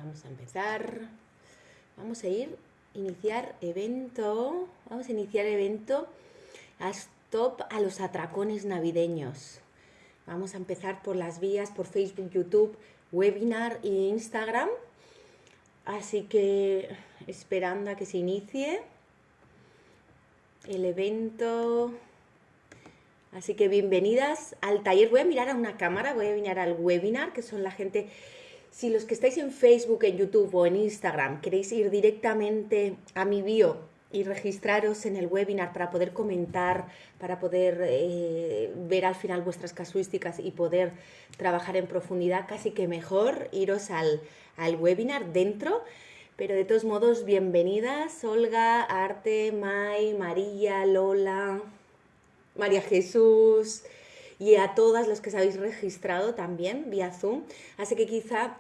Vamos a empezar. Vamos a iniciar evento. Vamos a iniciar evento a stop a los atracones navideños. Vamos a empezar por las vías, por Facebook, YouTube, webinar e Instagram. Así que esperando a que se inicie el evento. Así que bienvenidas al taller. Voy a mirar a una cámara, voy a mirar al webinar, que son la gente. Si los que estáis en Facebook, en YouTube o en Instagram queréis ir directamente a mi bio y registraros en el webinar para poder comentar, para poder ver al final vuestras casuísticas y poder trabajar en profundidad, casi que mejor iros al webinar dentro. Pero de todos modos, bienvenidas Olga, Arte, Mai, María, Lola, María Jesús y a todas las que os habéis registrado también vía Zoom. Así que quizá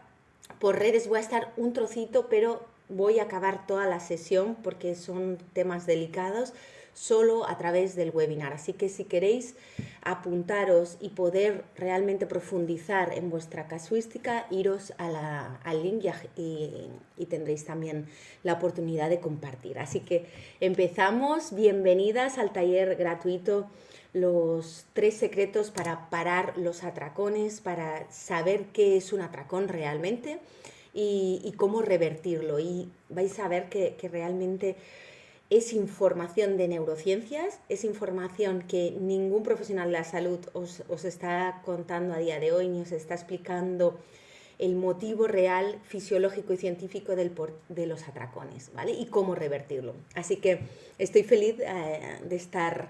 por redes voy a estar un trocito, pero voy a acabar toda la sesión porque son temas delicados solo a través del webinar. Así que si queréis apuntaros y poder realmente profundizar en vuestra casuística, iros al link y tendréis también la oportunidad de compartir. Así que empezamos. Bienvenidas al taller gratuito, los 3 secretos para parar los atracones, para saber qué es un atracón realmente y cómo revertirlo. Y vais a ver que realmente es información de neurociencias, es información que ningún profesional de la salud os está contando a día de hoy, ni os está explicando el motivo real, fisiológico y científico de los atracones, ¿vale? Y cómo revertirlo. Así que estoy feliz de estar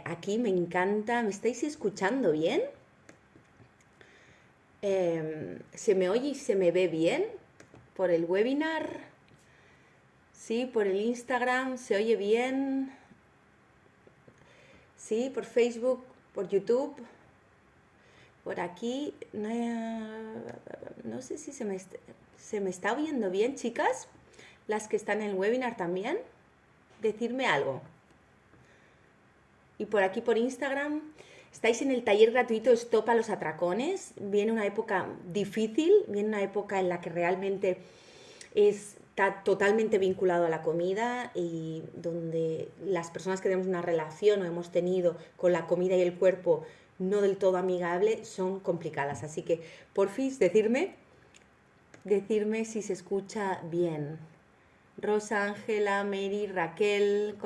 aquí, me encanta. ¿Me estáis escuchando bien? ¿Se me oye y se me ve bien por el webinar? Sí, por el Instagram, ¿se oye bien? Sí, por Facebook, por YouTube, por aquí. No sé si se me está oyendo bien, chicas. Las que están en el webinar también. Decidme algo. Y por aquí, por Instagram, estáis en el taller gratuito Stop a los atracones. Viene una época difícil, viene una época en la que realmente está totalmente vinculado a la comida y donde las personas que tenemos una relación o hemos tenido con la comida y el cuerpo no del todo amigable son complicadas. Así que, porfis, decidme si se escucha bien. Rosa, Ángela, Mary, Raquel,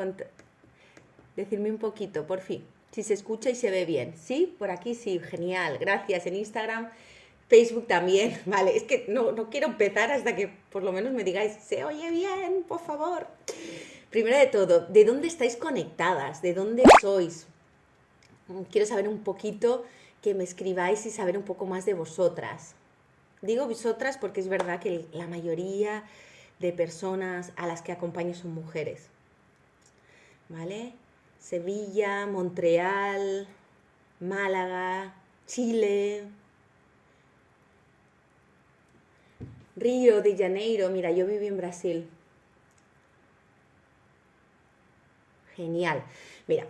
decidme un poquito, porfis, si se escucha y se ve bien. ¿Sí? Por aquí sí, genial, gracias. En Instagram, Facebook también, vale, es que no quiero empezar hasta que por lo menos me digáis, se oye bien, por favor. Primero de todo, ¿de dónde estáis conectadas? ¿De dónde sois? Quiero saber un poquito, que me escribáis y saber un poco más de vosotras. Digo vosotras porque es verdad que la mayoría de personas a las que acompaño son mujeres, ¿vale? Sevilla, Montreal, Málaga, Chile, Río de Janeiro. Mira, yo viví en Brasil. Genial. Mira,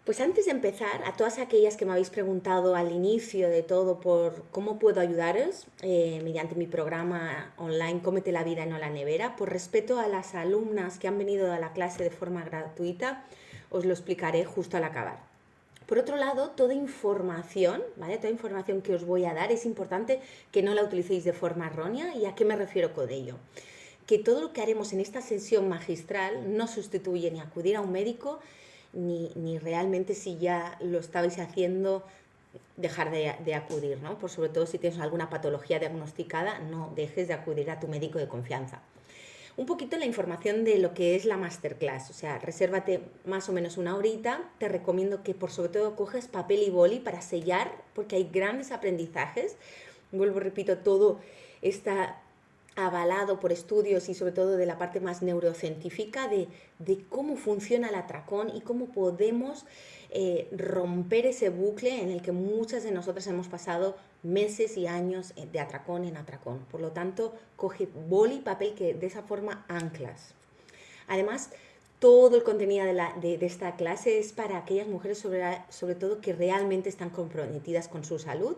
pues antes de empezar, a todas aquellas que me habéis preguntado al inicio de todo por cómo puedo ayudaros mediante mi programa online Cómete la vida y no la nevera, por respeto a las alumnas que han venido a la clase de forma gratuita, os lo explicaré justo al acabar. Por otro lado, toda información, ¿vale? Toda información que os voy a dar es importante que no la utilicéis de forma errónea. ¿Y a qué me refiero con ello? Que todo lo que haremos en esta sesión magistral no sustituye ni acudir a un médico, ni realmente, si ya lo estabais haciendo, dejar de acudir, ¿no? Por sobre todo si tienes alguna patología diagnosticada, no dejes de acudir a tu médico de confianza. Un poquito la información de lo que es la masterclass, o sea, resérvate más o menos una horita. Te recomiendo que por sobre todo coges papel y boli para sellar, porque hay grandes aprendizajes. Vuelvo, repito, todo está avalado por estudios y sobre todo de la parte más neurocientífica de cómo funciona el atracón y cómo podemos romper ese bucle en el que muchas de nosotras hemos pasado meses y años de atracón en atracón. Por lo tanto, coge boli y papel, que de esa forma anclas. Además, todo el contenido de esta clase es para aquellas mujeres sobre todo que realmente están comprometidas con su salud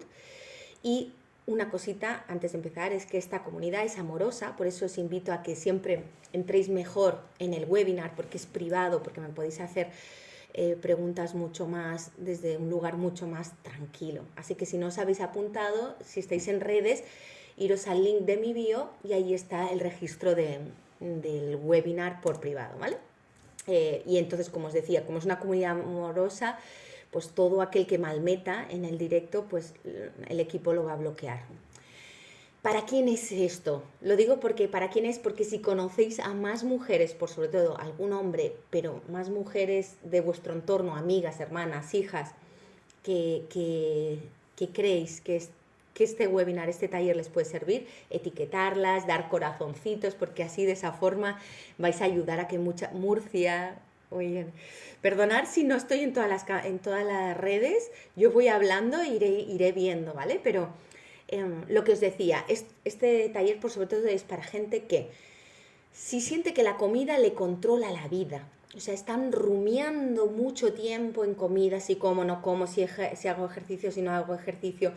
y una cosita antes de empezar, es que esta comunidad es amorosa, por eso os invito a que siempre entréis mejor en el webinar, porque es privado, porque me podéis hacer preguntas mucho más, desde un lugar mucho más tranquilo. Así que si no os habéis apuntado, si estáis en redes, iros al link de mi bio y ahí está el registro del webinar por privado, ¿vale? Y entonces, como os decía, como es una comunidad amorosa, pues todo aquel que malmeta en el directo, pues el equipo lo va a bloquear. ¿Para quién es esto? Lo digo porque para quién es, porque si conocéis a más mujeres, por sobre todo algún hombre, pero más mujeres de vuestro entorno, amigas, hermanas, hijas, que creéis que este webinar, este taller les puede servir, etiquetarlas, dar corazoncitos, porque así de esa forma vais a ayudar a que Murcia, oye, perdonar si no estoy en todas las redes, yo voy hablando e iré viendo, ¿vale? Pero lo que os decía, este taller por sobre todo es para gente que si siente que la comida le controla la vida, o sea, están rumiando mucho tiempo en comida, si como, no como, si hago ejercicio, si no hago ejercicio,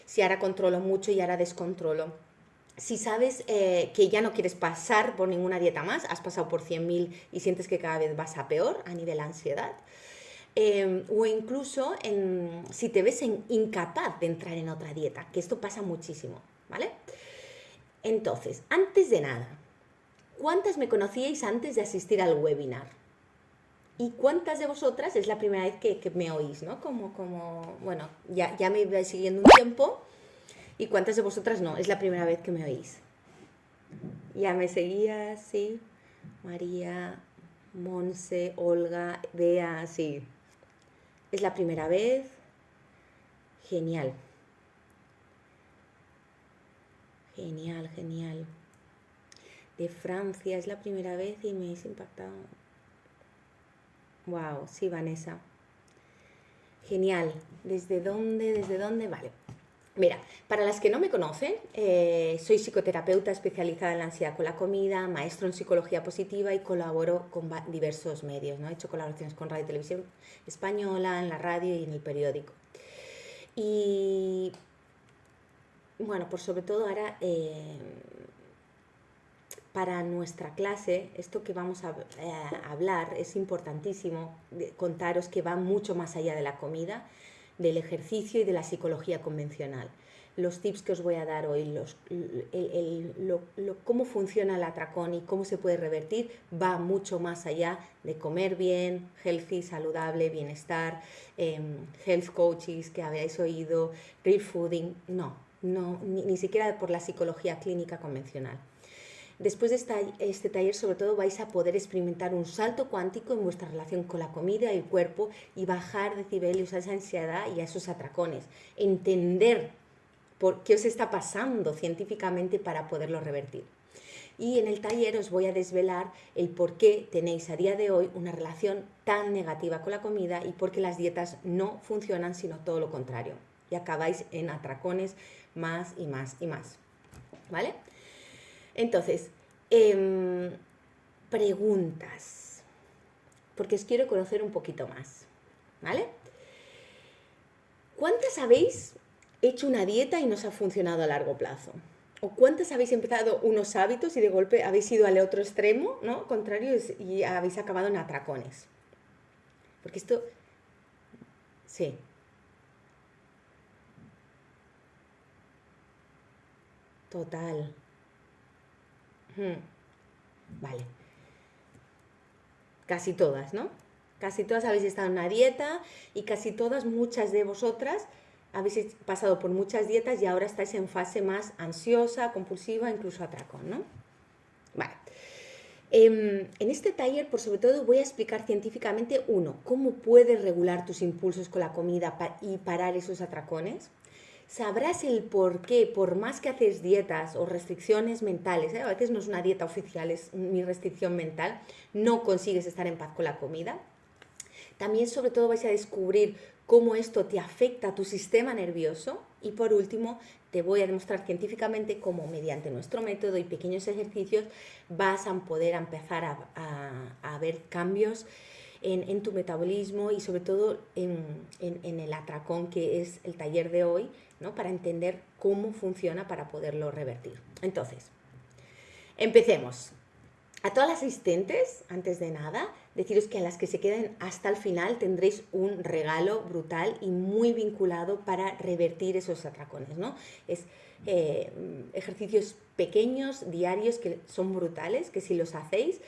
si ahora controlo mucho y ahora descontrolo. Si sabes que ya no quieres pasar por ninguna dieta más, has pasado por 100.000 y sientes que cada vez vas a peor a nivel ansiedad, o incluso si te ves incapaz de entrar en otra dieta, que esto pasa muchísimo, ¿vale? Entonces, antes de nada, ¿cuántas me conocíais antes de asistir al webinar? ¿Y cuántas de vosotras es la primera vez que me oís, ¿no? Bueno, ya me vais siguiendo un tiempo, y cuántas de vosotras no, es la primera vez que me oís. Ya me seguías, sí. María, Monse, Olga, Bea, sí. Es la primera vez. Genial. Genial, genial. De Francia, es la primera vez y me has impactado. Wow, sí, Vanessa. Genial. ¿Desde dónde? ¿Desde dónde? Vale. Mira, para las que no me conocen, soy psicoterapeuta especializada en la ansiedad con la comida, maestro en psicología positiva y colaboro con diversos medios, ¿no? He hecho colaboraciones con Radio y Televisión Española, en la radio y en el periódico. Y bueno, por sobre todo ahora, para nuestra clase, esto que vamos a hablar es importantísimo, contaros que va mucho más allá de la comida, del ejercicio y de la psicología convencional. Los tips que os voy a dar hoy, cómo funciona el atracón y cómo se puede revertir, va mucho más allá de comer bien, healthy, saludable, bienestar, health coaches que habéis oído, real fooding, no, ni siquiera por la psicología clínica convencional. Después de este taller, sobre todo, vais a poder experimentar un salto cuántico en vuestra relación con la comida y el cuerpo y bajar decibelios a esa ansiedad y a esos atracones. Entender por qué os está pasando científicamente para poderlo revertir. Y en el taller os voy a desvelar el por qué tenéis a día de hoy una relación tan negativa con la comida y por qué las dietas no funcionan, sino todo lo contrario. Y acabáis en atracones más y más y más. ¿Vale? Entonces, preguntas, porque os quiero conocer un poquito más, ¿vale? ¿Cuántas habéis hecho una dieta y no os ha funcionado a largo plazo? ¿O cuántas habéis empezado unos hábitos y de golpe habéis ido al otro extremo, ¿no? Contrario, y habéis acabado en atracones? Porque esto, sí. Total. Vale. Casi todas, ¿no? Casi todas habéis estado en una dieta y casi todas, muchas de vosotras, habéis pasado por muchas dietas y ahora estáis en fase más ansiosa, compulsiva, incluso atracón, ¿no? Vale. En este taller, por sobre todo, voy a explicar científicamente, cómo puedes regular tus impulsos con la comida y parar esos atracones. Sabrás el por qué, por más que haces dietas o restricciones mentales, a veces no es una dieta oficial, es mi restricción mental, no consigues estar en paz con la comida. También, sobre todo, vais a descubrir cómo esto te afecta a tu sistema nervioso. Y por último, te voy a demostrar científicamente cómo mediante nuestro método y pequeños ejercicios vas a poder empezar a ver cambios en tu metabolismo y sobre todo en el atracón, que es el taller de hoy, ¿no? Para entender cómo funciona para poderlo revertir. Entonces, empecemos. A todas las asistentes, antes de nada, deciros que a las que se queden hasta el final tendréis un regalo brutal y muy vinculado para revertir esos atracones, ¿no? Es ejercicios pequeños, diarios, que son brutales, que si los hacéis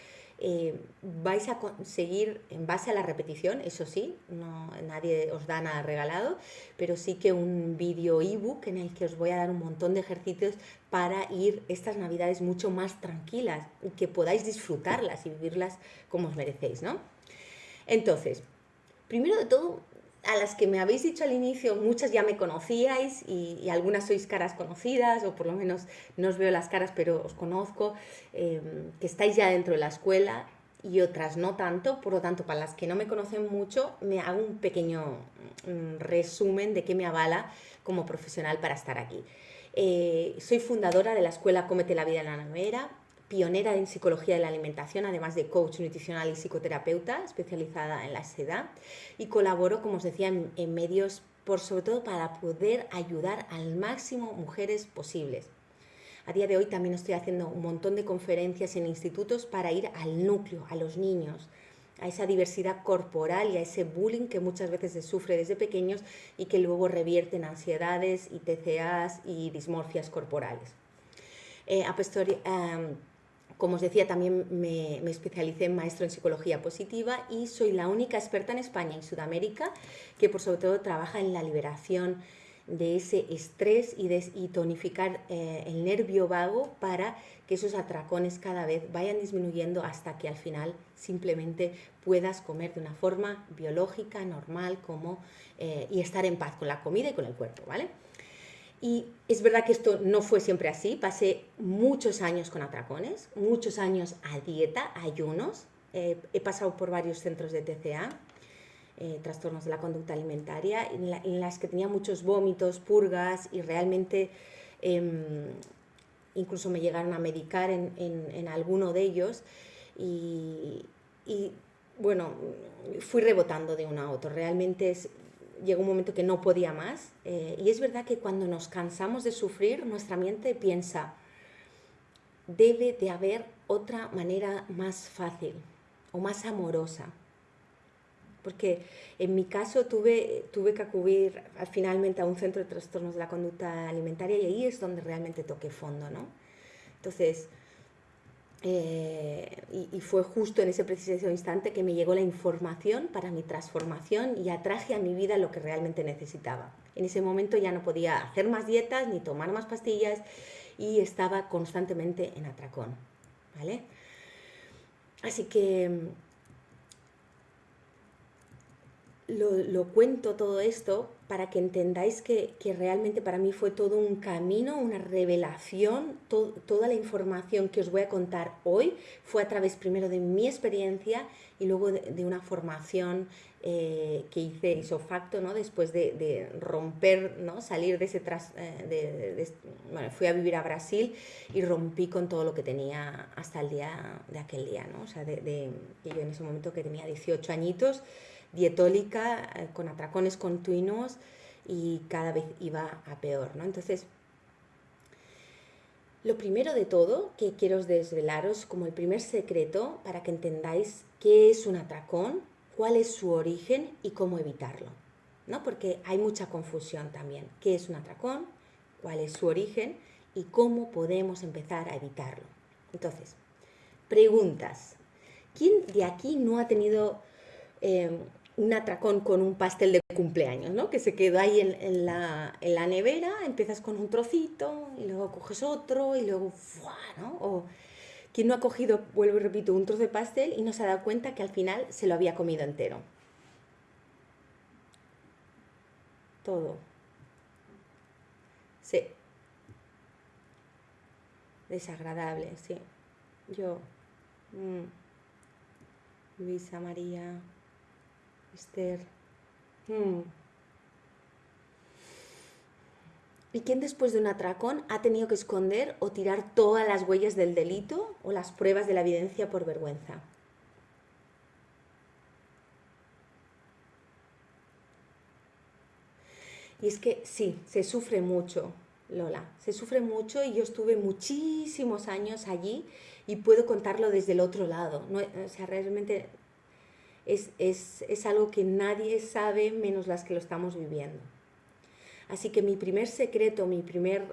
vais a conseguir, en base a la repetición, eso sí, no, nadie os da nada regalado, pero sí que un vídeo ebook en el que os voy a dar un montón de ejercicios para ir estas navidades mucho más tranquilas y que podáis disfrutarlas y vivirlas como os merecéis, ¿no? Entonces, primero de todo, a las que me habéis dicho al inicio, muchas ya me conocíais y algunas sois caras conocidas, o por lo menos no os veo las caras, pero os conozco, que estáis ya dentro de la escuela, y otras no tanto. Por lo tanto, para las que no me conocen mucho, me hago un pequeño resumen de qué me avala como profesional para estar aquí. Soy fundadora de la escuela Cómete la vida en la nevera, pionera en psicología de la alimentación, además de coach nutricional y psicoterapeuta especializada en la ansiedad, y colaboro, como os decía, en medios, sobre todo para poder ayudar al máximo mujeres posibles. A día de hoy también estoy haciendo un montón de conferencias en institutos para ir al núcleo, a los niños, a esa diversidad corporal y a ese bullying que muchas veces se sufre desde pequeños y que luego revierte en ansiedades y TCAs y dismorfias corporales. Como os decía, también me especialicé en maestro en psicología positiva y soy la única experta en España y Sudamérica que sobre todo trabaja en la liberación de ese estrés y tonificar el nervio vago para que esos atracones cada vez vayan disminuyendo hasta que al final simplemente puedas comer de una forma biológica, normal, y estar en paz con la comida y con el cuerpo, ¿vale? Y es verdad que esto no fue siempre así. Pasé muchos años con atracones, muchos años a dieta, ayunos. He pasado por varios centros de TCA, trastornos de la conducta alimentaria, en las que tenía muchos vómitos, purgas y realmente incluso me llegaron a medicar en alguno de ellos y bueno, fui rebotando de uno a otro. Realmente llegó un momento que no podía más y es verdad que cuando nos cansamos de sufrir, nuestra mente piensa, debe de haber otra manera más fácil o más amorosa. Porque en mi caso tuve que acudir finalmente a un centro de trastornos de la conducta alimentaria y ahí es donde realmente toqué fondo, ¿no? Entonces, y fue justo en ese preciso instante que me llegó la información para mi transformación y atraje a mi vida lo que realmente necesitaba. En ese momento ya no podía hacer más dietas ni tomar más pastillas y estaba constantemente en atracón, ¿vale? Así que lo cuento todo esto para que entendáis que realmente para mí fue todo un camino, una revelación. Toda la información que os voy a contar hoy fue a través primero de mi experiencia y luego de una formación que hice isofacto, ¿no? Después de romper, ¿no? Salir de ese bueno, fui a vivir a Brasil y rompí con todo lo que tenía hasta el día de aquel día, ¿no? O sea, que yo en ese momento que tenía 18 añitos, dietólica, con atracones continuos y cada vez iba a peor, ¿no? Entonces, lo primero de todo que quiero desvelaros como el primer secreto para que entendáis qué es un atracón, cuál es su origen y cómo evitarlo, ¿no? Porque hay mucha confusión también. ¿Qué es un atracón? ¿Cuál es su origen? Y cómo podemos empezar a evitarlo. Entonces, preguntas. ¿Quién de aquí no ha tenido un atracón con un pastel de cumpleaños, ¿no? Que se quedó ahí en la nevera, empiezas con un trocito y luego coges otro y luego ¡fua!, ¿no? O quien no ha cogido, vuelvo y repito, un trozo de pastel y no se ha dado cuenta que al final se lo había comido entero. Todo. Sí. Desagradable, sí. Yo. Luisa, María, Esther. ¿Y quién después de un atracón ha tenido que esconder o tirar todas las huellas del delito o las pruebas de la evidencia por vergüenza? Y es que sí, se sufre mucho, Lola, se sufre mucho y yo estuve muchísimos años allí y puedo contarlo desde el otro lado. No, o sea, realmente es algo que nadie sabe menos las que lo estamos viviendo. Así que mi primer secreto, mi primer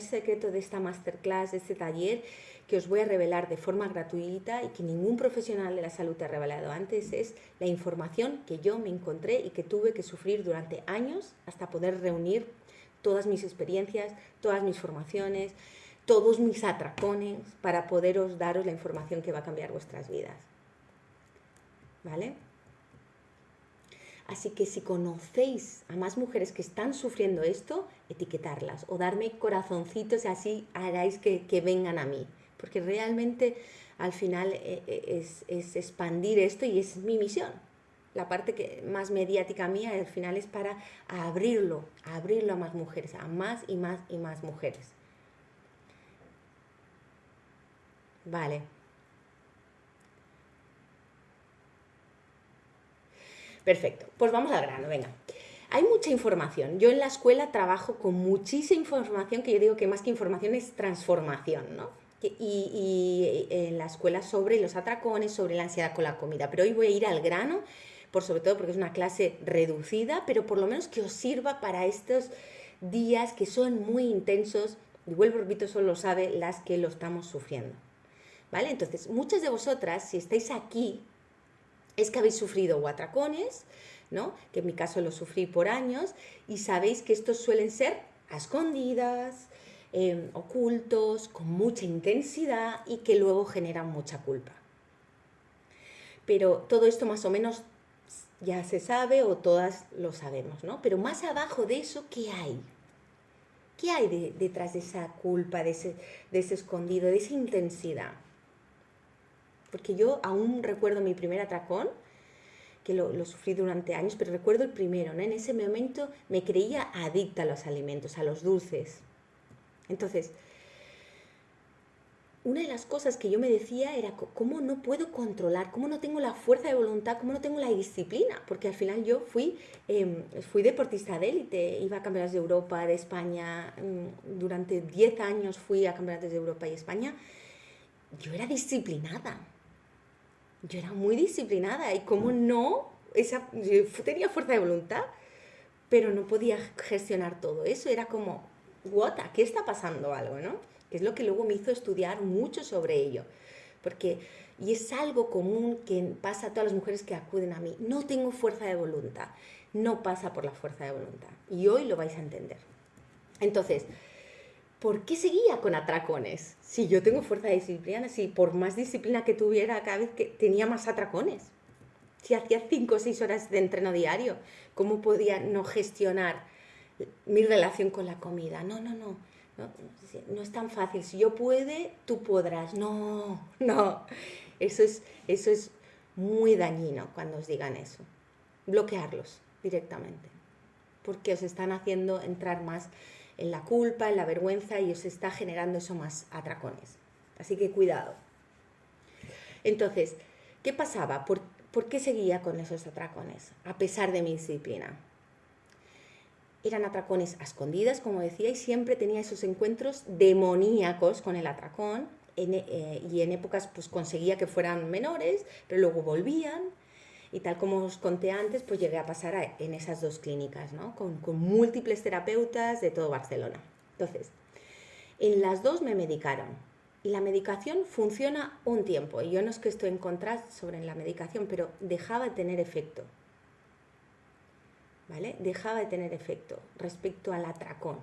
secreto de esta masterclass, de este taller, que os voy a revelar de forma gratuita y que ningún profesional de la salud te ha revelado antes, es la información que yo me encontré y que tuve que sufrir durante años hasta poder reunir todas mis experiencias, todas mis formaciones, todos mis atracones para poderos daros la información que va a cambiar vuestras vidas. ¿Vale? Así que si conocéis a más mujeres que están sufriendo esto, etiquetarlas o darme corazoncitos y así haráis que vengan a mí. Porque realmente al final es expandir esto y es mi misión. La parte más mediática mía al final es para abrirlo a más mujeres, a más y más y más mujeres. Vale. Perfecto, pues vamos al grano, venga. Hay mucha información. Yo en la escuela trabajo con muchísima información, que yo digo que más que información es transformación, ¿no? Y en la escuela sobre los atracones, sobre la ansiedad con la comida. Pero hoy voy a ir al grano, sobre todo porque es una clase reducida, pero por lo menos que os sirva para estos días que son muy intensos. Y vuelvo, repito, solo lo sabe las que lo estamos sufriendo. ¿Vale? Entonces, muchas de vosotras, si estáis aquí, es que habéis sufrido atracones, ¿no? Que en mi caso lo sufrí por años, y sabéis que estos suelen ser a escondidas, ocultos, con mucha intensidad y que luego generan mucha culpa. Pero todo esto más o menos ya se sabe o todas lo sabemos, ¿no? Pero más abajo de eso, ¿qué hay? ¿Qué hay detrás de esa culpa, de ese escondido, de esa intensidad? Porque yo aún recuerdo mi primer atracón, que lo sufrí durante años, pero recuerdo el primero, ¿no? En ese momento me creía adicta a los alimentos, a los dulces. Entonces, una de las cosas que yo me decía era cómo no puedo controlar, cómo no tengo la fuerza de voluntad, cómo no tengo la disciplina, porque al final yo fui deportista de élite, iba a campeonatos de Europa, de España, durante 10 años fui a campeonatos de Europa y España. Yo era disciplinada. Yo era muy disciplinada y como no, yo tenía fuerza de voluntad, pero no podía gestionar todo eso. Era como, what, ¿qué está pasando algo, no? Que es lo que luego me hizo estudiar mucho sobre ello. Y es algo común que pasa a todas las mujeres que acuden a mí. No tengo fuerza de voluntad. No pasa por la fuerza de voluntad. Y hoy lo vais a entender. Entonces, ¿por qué seguía con atracones? Si yo tengo fuerza de disciplina, si por más disciplina que tuviera, cada vez que tenía más atracones. Si hacía 5 o 6 horas de entreno diario, ¿cómo podía no gestionar mi relación con la comida? No es tan fácil. Si yo puedo, tú podrás. No. Eso es muy dañino cuando os digan eso. Bloquearlos directamente. Porque os están haciendo entrar más en la culpa, en la vergüenza y os está generando eso más atracones. Así que cuidado. Entonces, ¿qué pasaba? ¿Por qué seguía con esos atracones? A pesar de mi disciplina. Eran atracones a escondidas, como decía, y siempre tenía esos encuentros demoníacos con el atracón. Y en épocas pues conseguía que fueran menores, pero luego volvían. Y tal como os conté antes, pues llegué a pasar en esas 2 clínicas, ¿no? Con múltiples terapeutas de todo Barcelona. Entonces, en las 2 me medicaron. Y la medicación funciona un tiempo. Y yo no es que estoy en contra sobre la medicación, pero dejaba de tener efecto. ¿Vale? Dejaba de tener efecto respecto al atracón.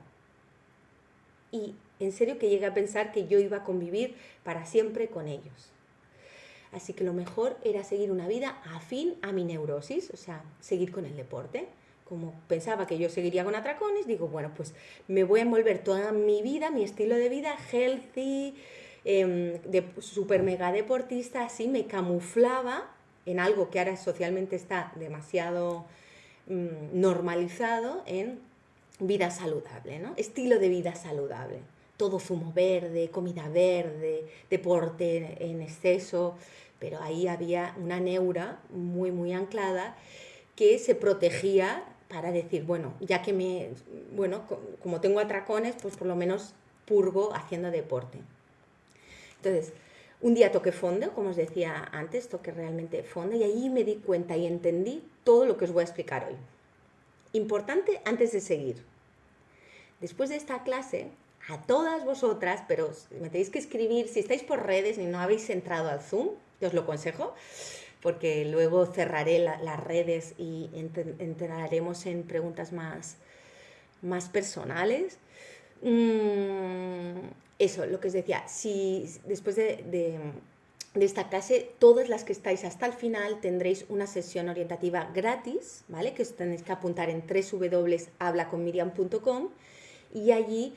Y en serio que llegué a pensar que yo iba a convivir para siempre con ellos. Así que lo mejor era seguir una vida afín a mi neurosis, o sea, seguir con el deporte. Como pensaba que yo seguiría con atracones, digo, bueno, pues me voy a envolver toda mi vida, mi estilo de vida healthy, de super mega deportista, así me camuflaba en algo que ahora socialmente está demasiado normalizado en vida saludable, ¿no? Estilo de vida saludable. Todo zumo verde, comida verde, deporte en exceso, pero ahí había una neura muy, muy anclada que se protegía para decir, bueno, ya que como tengo atracones, pues por lo menos purgo haciendo deporte. Entonces, un día toqué fondo, como os decía antes, toqué realmente fondo y allí me di cuenta y entendí todo lo que os voy a explicar hoy. Importante antes de seguir. Después de esta clase, a todas vosotras, pero me tenéis que escribir, si estáis por redes y no habéis entrado al Zoom, que os lo aconsejo, porque luego cerraré las redes y entraremos en preguntas más personales. Eso, lo que os decía, si después de esta clase, todas las que estáis hasta el final tendréis una sesión orientativa gratis, ¿vale? Que os tenéis que apuntar en www.hablaconmiriam.com y allí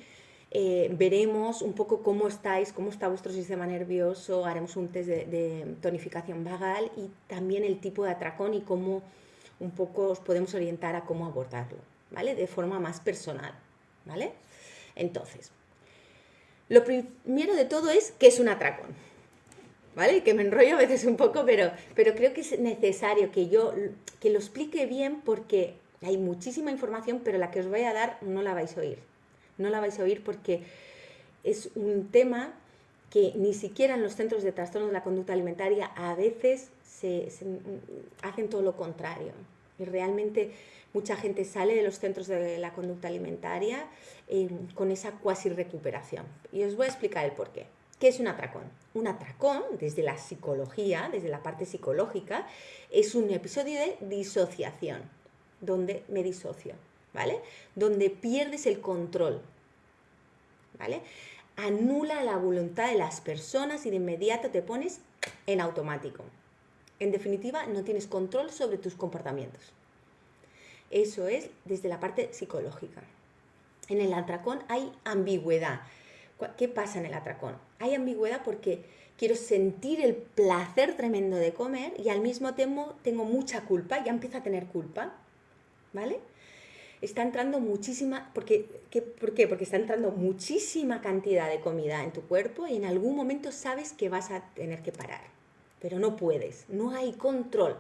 veremos un poco cómo estáis, cómo está vuestro sistema nervioso, haremos un test de tonificación vagal y también el tipo de atracón y cómo un poco os podemos orientar a cómo abordarlo, ¿vale? De forma más personal, ¿vale? Entonces, lo primero de todo es qué es un atracón, ¿vale? Que me enrollo a veces un poco, pero creo que es necesario que lo explique bien porque hay muchísima información, pero la que os voy a dar no la vais a oír. No la vais a oír porque es un tema que ni siquiera en los centros de trastornos de la conducta alimentaria a veces se hacen todo lo contrario. Y realmente mucha gente sale de los centros de la conducta alimentaria con esa cuasi recuperación. Y os voy a explicar el porqué. ¿Qué es un atracón? Un atracón, desde la psicología, desde la parte psicológica, es un episodio de disociación, donde me disocio, ¿vale? Donde pierdes el control, ¿vale? Anula la voluntad de las personas y de inmediato te pones en automático. En definitiva, no tienes control sobre tus comportamientos. Eso es desde la parte psicológica. En el atracón hay ambigüedad. ¿Qué pasa en el atracón? Hay ambigüedad porque quiero sentir el placer tremendo de comer y al mismo tiempo tengo mucha culpa, ya empiezo a tener culpa, ¿vale? Está entrando muchísima, ¿por qué? Porque está entrando muchísima cantidad de comida en tu cuerpo y en algún momento sabes que vas a tener que parar, pero no puedes, no hay control.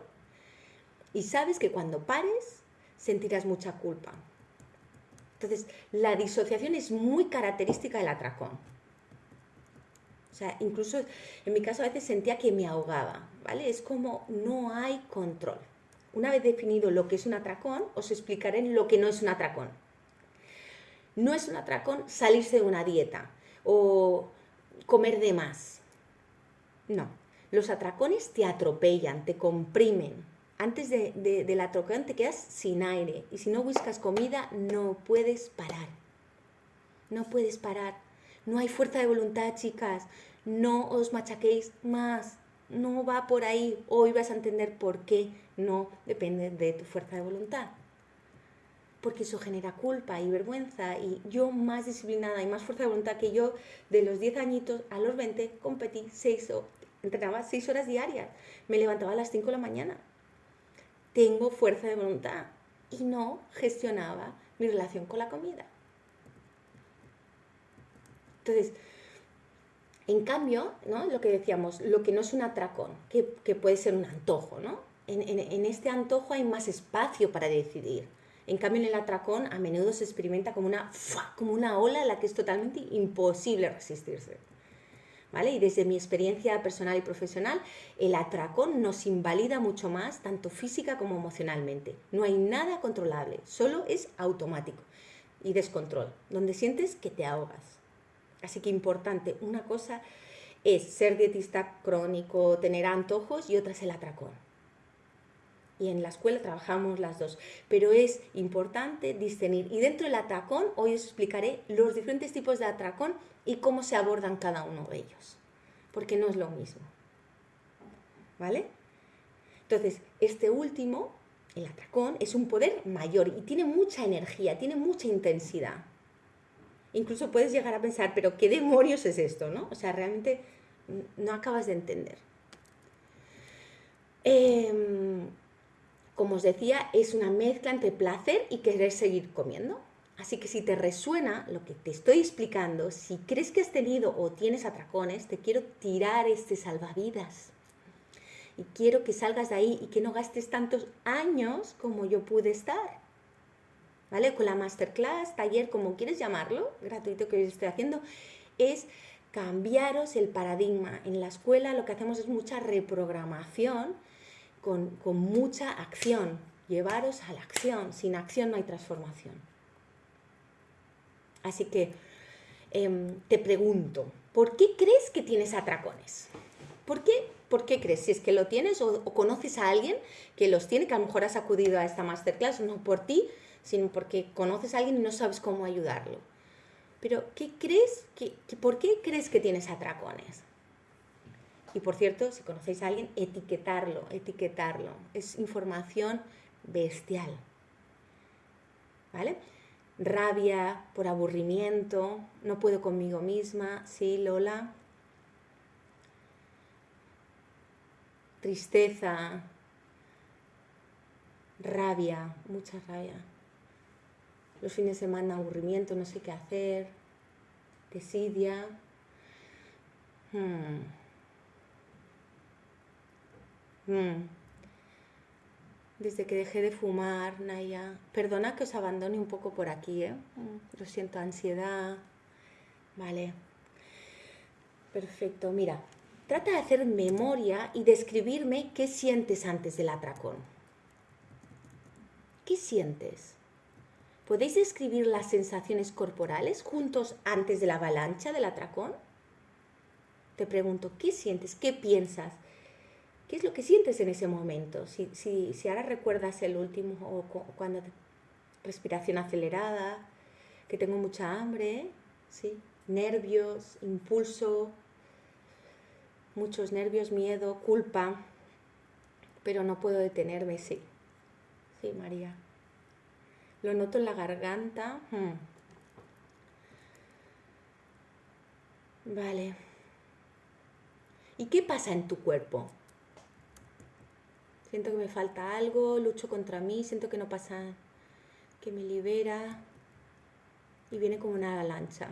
Y sabes que cuando pares sentirás mucha culpa. Entonces, la disociación es muy característica del atracón. O sea, incluso en mi caso a veces sentía que me ahogaba, ¿vale? Es como no hay control. Una vez definido lo que es un atracón, os explicaré lo que no es un atracón. No es un atracón salirse de una dieta o comer de más. No, los atracones te atropellan, te comprimen. Antes del atracón te quedas sin aire y si no buscas comida no puedes parar. No puedes parar. No hay fuerza de voluntad, chicas. No os machaquéis más. No va por ahí. Hoy vas a entender por qué no depende de tu fuerza de voluntad. Porque eso genera culpa y vergüenza. Y yo más disciplinada y más fuerza de voluntad que yo, de los 10 añitos a los 20, competí entrenaba 6 horas diarias. Me levantaba a las 5 de la mañana. Tengo fuerza de voluntad y no gestionaba mi relación con la comida. Entonces, en cambio, ¿no? Lo que decíamos, lo que no es un atracón, que puede ser un antojo, ¿no? En este antojo hay más espacio para decidir. En cambio, en el atracón a menudo se experimenta como una ola a la que es totalmente imposible resistirse, ¿vale? Y desde mi experiencia personal y profesional, el atracón nos invalida mucho más, tanto física como emocionalmente. No hay nada controlable, solo es automático y descontrol, donde sientes que te ahogas. Así que importante, una cosa es ser dietista crónico, tener antojos y otra es el atracón. Y en la escuela trabajamos las dos, pero es importante discernir. Y dentro del atracón, hoy os explicaré los diferentes tipos de atracón y cómo se abordan cada uno de ellos, porque no es lo mismo, ¿vale? Entonces, este último, el atracón, es un poder mayor y tiene mucha energía, tiene mucha intensidad. Incluso puedes llegar a pensar, pero ¿qué demonios es esto, no? O sea, realmente no acabas de entender. Como os decía, es una mezcla entre placer y querer seguir comiendo. Así que si te resuena lo que te estoy explicando, si crees que has tenido o tienes atracones, te quiero tirar este salvavidas. Y quiero que salgas de ahí y que no gastes tantos años como yo pude estar. ¿vale? Con la masterclass, taller, como quieres llamarlo, gratuito que hoy estoy haciendo, es cambiaros el paradigma. En la escuela lo que hacemos es mucha reprogramación con mucha acción. Llevaros a la acción. Sin acción no hay transformación. Así que te pregunto, ¿por qué crees que tienes atracones? ¿Por qué crees? Si es que lo tienes o conoces a alguien que los tiene, que a lo mejor has acudido a esta masterclass, no por ti, sino porque conoces a alguien y no sabes cómo ayudarlo. Pero, ¿por qué crees que tienes atracones? Y por cierto, si conocéis a alguien, etiquetarlo. Es información bestial. ¿Vale? Rabia por aburrimiento, no puedo conmigo misma, sí, Lola. Tristeza, rabia, mucha rabia. Los fines de semana aburrimiento, no sé qué hacer. Desidia. Desde que dejé de fumar, Naya. Perdona que os abandone un poco por aquí, ¿eh? Lo siento, ansiedad. Vale. Perfecto, mira. Trata de hacer memoria y describirme qué sientes antes del atracón. ¿Qué sientes? ¿Podéis describir las sensaciones corporales juntos antes de la avalancha del atracón? Te pregunto, ¿qué sientes? ¿Qué piensas? ¿Qué es lo que sientes en ese momento? Si ahora recuerdas el último o cuando respiración acelerada, que tengo mucha hambre, ¿sí? Nervios, impulso, muchos nervios, miedo, culpa, pero no puedo detenerme, sí. Sí, María. Lo noto en la garganta. Vale. ¿Y qué pasa en tu cuerpo? Siento que me falta algo, lucho contra mí, siento que no pasa, que me libera y viene como una avalancha.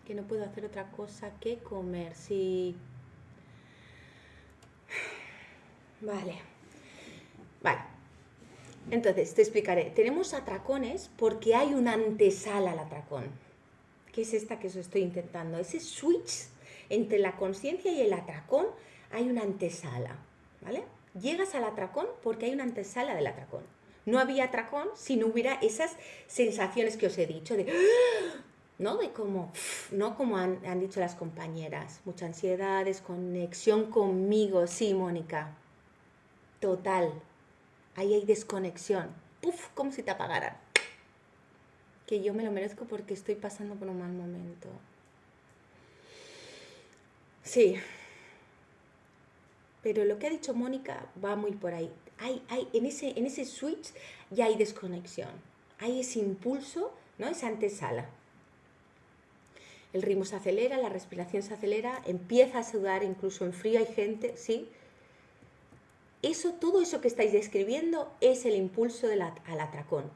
Que no puedo hacer otra cosa que comer, sí. Vale. Entonces, te explicaré. Tenemos atracones porque hay una antesala al atracón. ¿Qué es esta que os estoy intentando? Ese switch entre la conciencia y el atracón, hay una antesala, ¿vale? Llegas al atracón porque hay una antesala del atracón. No había atracón si no hubiera esas sensaciones que os he dicho de... ¿No? De como, no como han dicho las compañeras, mucha ansiedad, desconexión conmigo, sí, Mónica, total, ahí hay desconexión, como si te apagaran, que yo me lo merezco porque estoy pasando por un mal momento, sí, pero lo que ha dicho Mónica va muy por ahí, en ese switch ya hay desconexión, hay ese impulso, ¿no? Esa antesala. El ritmo se acelera, la respiración se acelera, empieza a sudar, incluso en frío hay gente, ¿sí? Todo eso que estáis describiendo es el impulso al atracón.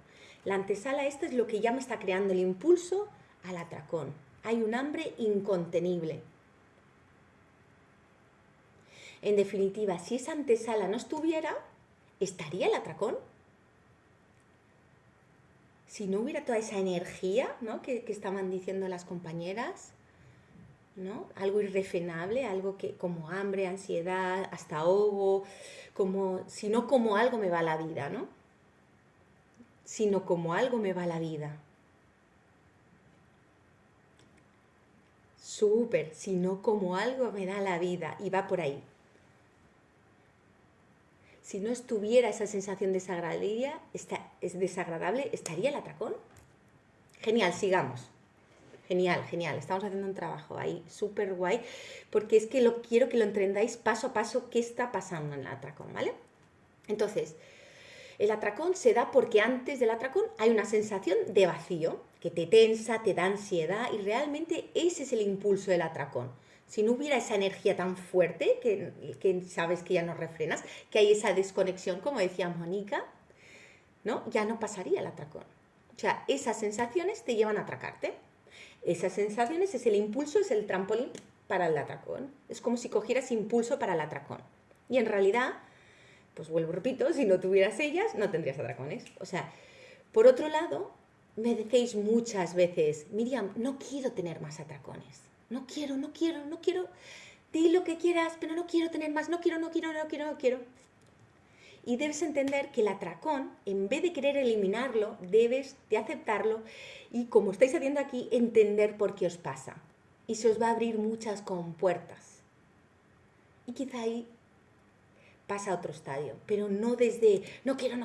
La antesala esta es lo que ya me está creando el impulso al atracón. Hay un hambre incontenible. En definitiva, si esa antesala no estuviera, ¿estaría el atracón? Si no hubiera toda esa energía, ¿no? que estaban diciendo las compañeras, ¿no? Algo irrefrenable, algo que como hambre, ansiedad, hasta ahogo, como si no como algo me va la vida, ¿no? Si no como algo me va la vida. Súper, si no como algo me da la vida y va por ahí. Si no estuviera esa sensación desagradable, ¿estaría el atracón? Genial, sigamos. Genial, estamos haciendo un trabajo ahí súper guay, porque es que quiero que lo entendáis paso a paso qué está pasando en el atracón, ¿vale? Entonces, el atracón se da porque antes del atracón hay una sensación de vacío, que te tensa, te da ansiedad y realmente ese es el impulso del atracón. Si no hubiera esa energía tan fuerte, que sabes que ya no refrenas, que hay esa desconexión, como decía Mónica, ¿no? Ya no pasaría el atracón. O sea, esas sensaciones te llevan a atracarte. Esas sensaciones es el impulso, es el trampolín para el atracón. Es como si cogieras impulso para el atracón. Y en realidad pues vuelvo, repito, si no tuvieras ellas, no tendrías atracones. O sea, por otro lado, me decís muchas veces, Miriam, no quiero tener más atracones. No quiero. Di lo que quieras, pero no quiero tener más, no quiero. Y debes entender que el atracón, en vez de querer eliminarlo, debes de aceptarlo y, como estáis haciendo aquí, entender por qué os pasa. Y se os va a abrir muchas compuertas. Y quizá ahí pasa a otro estadio, pero no desde no quiero.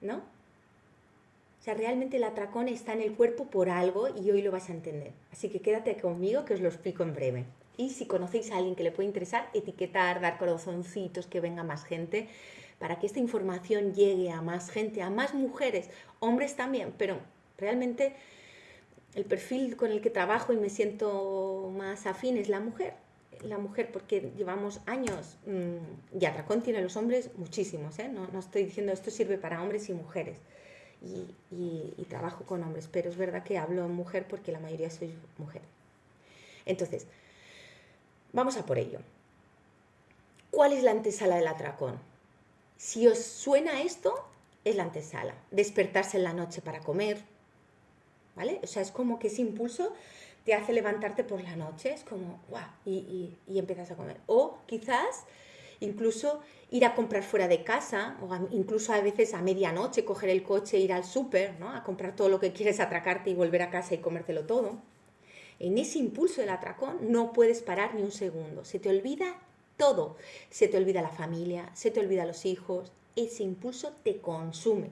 ¿No? O sea, realmente el atracón está en el cuerpo por algo y hoy lo vas a entender. Así que quédate conmigo que os lo explico en breve. Y si conocéis a alguien que le puede interesar, etiquetar, dar corazoncitos, que venga más gente, para que esta información llegue a más gente, a más mujeres, hombres también, pero realmente el perfil con el que trabajo y me siento más afín es la mujer. La mujer, porque llevamos años, y atracón tiene los hombres muchísimos, ¿eh? No estoy diciendo esto sirve para hombres y mujeres. Y trabajo con hombres, pero es verdad que hablo en mujer porque la mayoría sois mujer. Entonces, vamos a por ello. ¿Cuál es la antesala del atracón? Si os suena esto, es la antesala. Despertarse en la noche para comer, ¿vale? O sea, es como que ese impulso te hace levantarte por la noche, es como, ¡guau! Y empiezas a comer. O quizás incluso ir a comprar fuera de casa, o incluso a veces a medianoche coger el coche, ir al súper, ¿no? A comprar todo lo que quieres, atracarte y volver a casa y comértelo todo. En ese impulso del atracón no puedes parar ni un segundo. Se te olvida todo. Se te olvida la familia, se te olvida los hijos. Ese impulso te consume.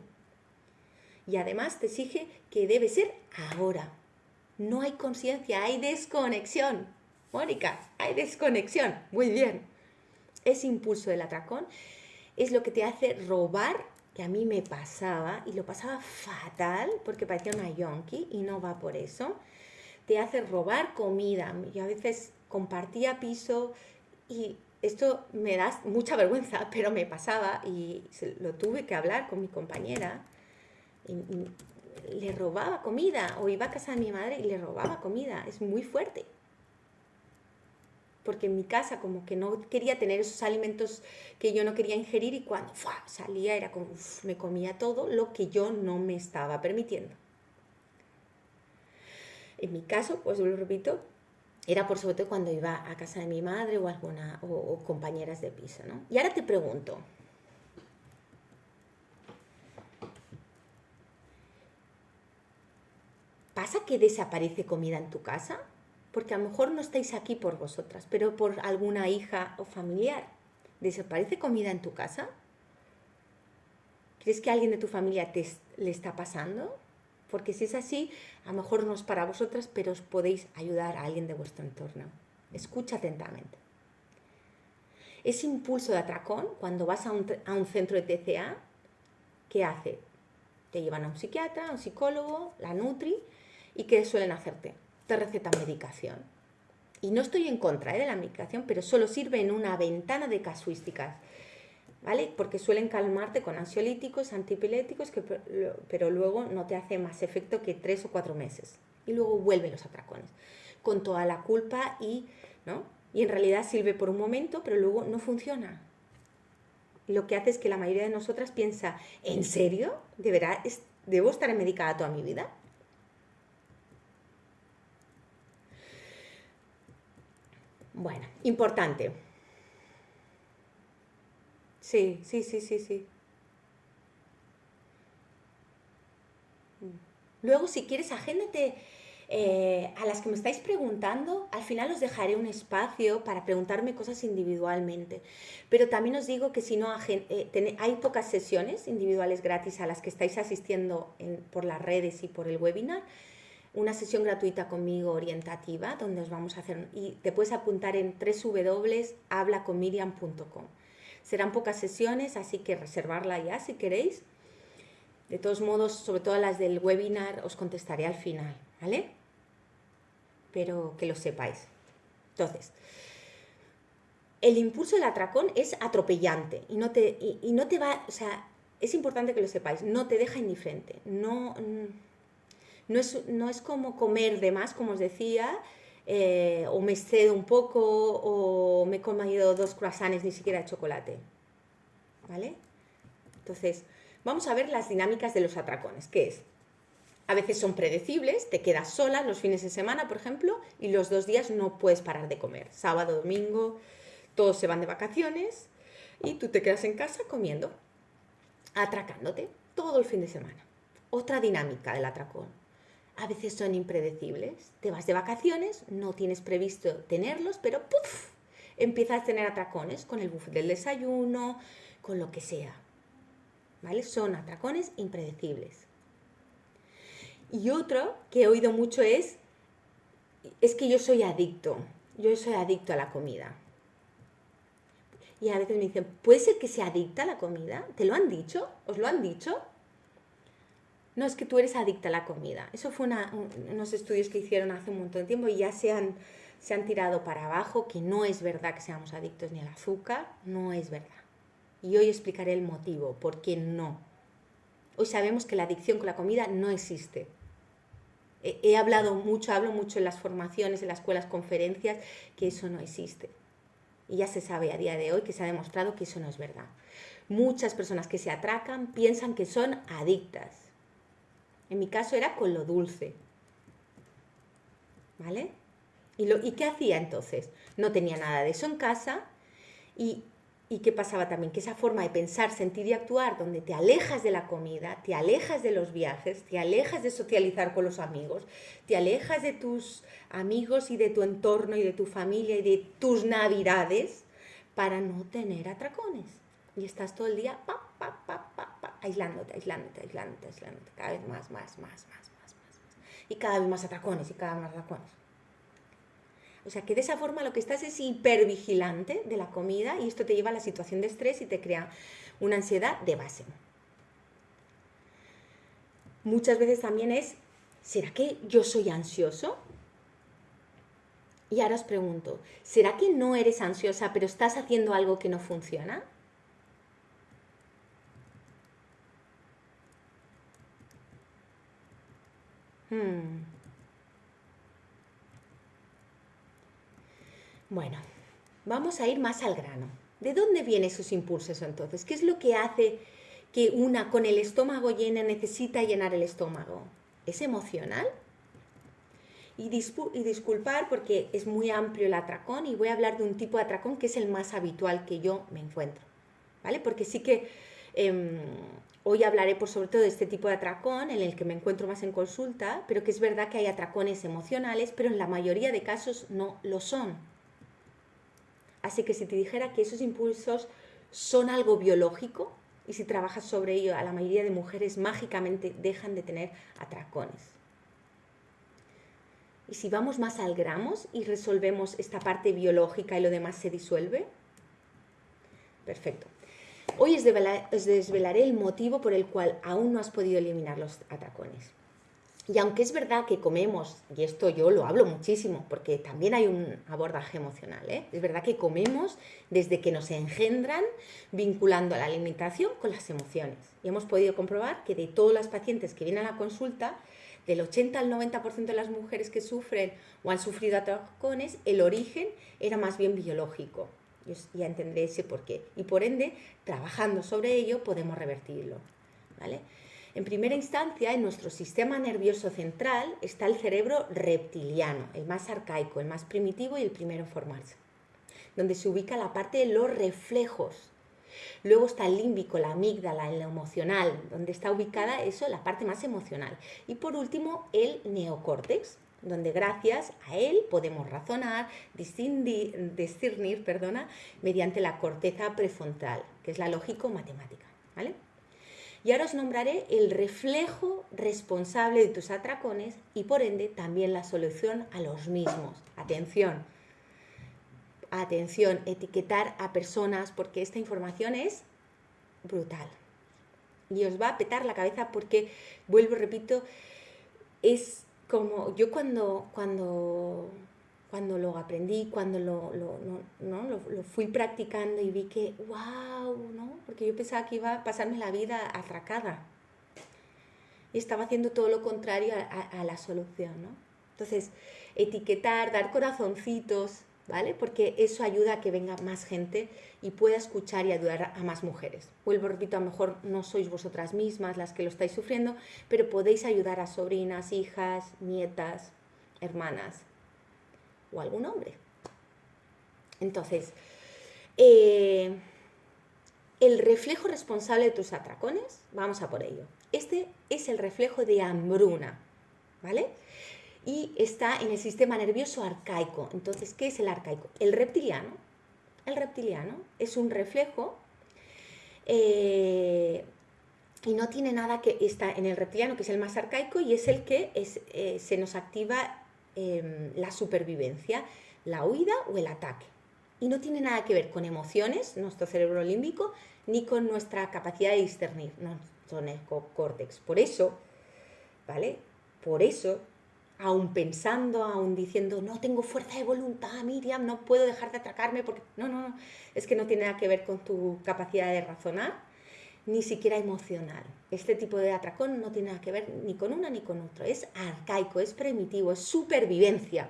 Y además te exige que debe ser ahora. No hay conciencia, hay desconexión. Mónica, hay desconexión. Muy bien. Ese impulso del atracón es lo que te hace robar, que a mí me pasaba, y lo pasaba fatal, porque parecía una yonki, y no va por eso. Te hace robar comida. Yo a veces compartía piso, y esto me da mucha vergüenza, pero me pasaba, y lo tuve que hablar con mi compañera, y le robaba comida, o iba a casa de mi madre y le robaba comida. Es muy fuerte. Porque en mi casa como que no quería tener esos alimentos que yo no quería ingerir, y cuando salía era como, me comía todo lo que yo no me estaba permitiendo. En mi caso, pues lo repito, era por sobre todo cuando iba a casa de mi madre o compañeras de piso, ¿no? Y ahora te pregunto, ¿pasa que desaparece comida en tu casa? Porque a lo mejor no estáis aquí por vosotras, pero por alguna hija o familiar. ¿Desaparece comida en tu casa? ¿Crees que a alguien de tu familia le está pasando? Porque si es así, a lo mejor no es para vosotras, pero os podéis ayudar a alguien de vuestro entorno. Escucha atentamente. Ese impulso de atracón, cuando vas a un centro de TCA, ¿qué hace? Te llevan a un psiquiatra, a un psicólogo, la Nutri, ¿y qué suelen hacerte? Te recetan medicación. Y no estoy en contra de la medicación, pero solo sirve en una ventana de casuísticas, ¿vale? Porque suelen calmarte con ansiolíticos, antiepilépticos, pero luego no te hace más efecto que 3 o 4 meses. Y luego vuelven los atracones, con toda la culpa ¿no? Y en realidad sirve por un momento, pero luego no funciona. Lo que hace es que la mayoría de nosotras piensa, ¿en serio? ¿De verdad debo estar medicada toda mi vida? Bueno, importante. Sí. Luego, si quieres, agéndate a las que me estáis preguntando. Al final os dejaré un espacio para preguntarme cosas individualmente. Pero también os digo que si no, hay pocas sesiones individuales gratis a las que estáis asistiendo por las redes y por el webinar. Una sesión gratuita conmigo orientativa, donde os vamos a hacer, y te puedes apuntar en www.hablaconmiriam.com. Serán pocas sesiones, así que reservarla ya si queréis. De todos modos, sobre todo las del webinar, os contestaré al final, ¿vale? Pero que lo sepáis. Entonces, el impulso del atracón es atropellante y no te va, o sea, es importante que lo sepáis, no te deja indiferente, no es como comer de más, como os decía, o me excedo un poco, o me he comido 2 croissants, ni siquiera de chocolate. ¿vale? Entonces, vamos a ver las dinámicas de los atracones. ¿Qué es? A veces son predecibles, te quedas sola los fines de semana, por ejemplo, y los 2 días no puedes parar de comer. Sábado, domingo, todos se van de vacaciones y tú te quedas en casa comiendo, atracándote todo el fin de semana. Otra dinámica del atracón. A veces son impredecibles. Te vas de vacaciones, no tienes previsto tenerlos, pero ¡puf! Empiezas a tener atracones con el buffet del desayuno, con lo que sea. ¿Vale? Son atracones impredecibles. Y otro que he oído mucho es que yo soy adicto a la comida. Y a veces me dicen, ¿puede ser que sea adicta a la comida? ¿Te lo han dicho? ¿Os lo han dicho? No, es que tú eres adicta a la comida. Eso fue unos estudios que hicieron hace un montón de tiempo y ya se han tirado para abajo, que no es verdad que seamos adictos ni al azúcar, no es verdad. Y hoy explicaré el motivo, por qué no. Hoy sabemos que la adicción con la comida no existe. Hablo mucho en las formaciones, en las escuelas, conferencias, que eso no existe. Y ya se sabe a día de hoy que se ha demostrado que eso no es verdad. Muchas personas que se atracan piensan que son adictas. En mi caso era con lo dulce. ¿Vale? ¿Y qué hacía entonces? No tenía nada de eso en casa. ¿Y qué pasaba también? Que esa forma de pensar, sentir y actuar, donde te alejas de la comida, te alejas de los viajes, te alejas de socializar con los amigos, te alejas de tus amigos y de tu entorno y de tu familia y de tus navidades para no tener atracones. Y estás todo el día aislándote, cada vez más. Y cada vez más atracones y cada vez más atracones. O sea, que de esa forma lo que estás es hipervigilante de la comida y esto te lleva a la situación de estrés y te crea una ansiedad de base. Muchas veces también es, ¿será que yo soy ansioso? Y ahora os pregunto, ¿será que no eres ansiosa pero estás haciendo algo que no funciona? Bueno, vamos a ir más al grano. ¿De dónde vienen esos impulsos entonces? ¿Qué es lo que hace que una con el estómago lleno necesita llenar el estómago? ¿Es emocional? Y disculpar porque es muy amplio el atracón y voy a hablar de un tipo de atracón que es el más habitual que yo me encuentro, ¿vale? Porque sí que hoy hablaré sobre todo de este tipo de atracón en el que me encuentro más en consulta, pero que es verdad que hay atracones emocionales, pero en la mayoría de casos no lo son. Así que si te dijera que esos impulsos son algo biológico y si trabajas sobre ello, a la mayoría de mujeres mágicamente dejan de tener atracones. Y si vamos más al grano y resolvemos esta parte biológica y lo demás se disuelve, perfecto. Hoy os desvelaré el motivo por el cual aún no has podido eliminar los atracones. Y aunque es verdad que comemos, y esto yo lo hablo muchísimo, porque también hay un abordaje emocional, es verdad que comemos desde que nos engendran, vinculando a la alimentación con las emociones. Y hemos podido comprobar que de todas las pacientes que vienen a la consulta, del 80 al 90% de las mujeres que sufren o han sufrido atracones, el origen era más bien biológico. Ya entenderéis por qué. Y por ende, trabajando sobre ello, podemos revertirlo, ¿vale? En primera instancia, en nuestro sistema nervioso central está el cerebro reptiliano, el más arcaico, el más primitivo y el primero en formarse, donde se ubica la parte de los reflejos. Luego está el límbico, la amígdala, el emocional, donde está ubicada eso, la parte más emocional. Y por último, el neocórtex, donde gracias a él podemos razonar, discernir, mediante la corteza prefrontal, que es la lógico-matemática, ¿vale? Y ahora os nombraré el reflejo responsable de tus atracones y por ende también la solución a los mismos. Atención, etiquetar a personas porque esta información es brutal. Y os va a petar la cabeza porque, vuelvo y repito, es como yo cuando lo aprendí, cuando lo fui practicando y vi que, wow, ¿no? Porque yo pensaba que iba a pasarme la vida atracada. Y estaba haciendo todo lo contrario a la solución, ¿no? Entonces, etiquetar, dar corazoncitos, ¿vale? Porque eso ayuda a que venga más gente y pueda escuchar y ayudar a más mujeres. Vuelvo, repito, a lo mejor no sois vosotras mismas las que lo estáis sufriendo, pero podéis ayudar a sobrinas, hijas, nietas, hermanas o algún hombre. Entonces, el reflejo responsable de tus atracones, vamos a por ello. Este es el reflejo de hambruna, ¿vale? Y está en el sistema nervioso arcaico. Entonces, ¿qué es el arcaico? El reptiliano. El reptiliano es un reflejo y no tiene nada que está en el reptiliano, que es el más arcaico y es el que se nos activa la supervivencia, la huida o el ataque. Y no tiene nada que ver con emociones, nuestro cerebro límbico, ni con nuestra capacidad de discernir, nuestro neocórtex. Por eso, ¿vale? Por eso, aún pensando, aún diciendo, no tengo fuerza de voluntad, Miriam, no puedo dejar de atacarme porque... No, es que no tiene nada que ver con tu capacidad de razonar, ni siquiera emocional. Este tipo de atracón no tiene nada que ver ni con una ni con otro. Es arcaico, es primitivo, es supervivencia.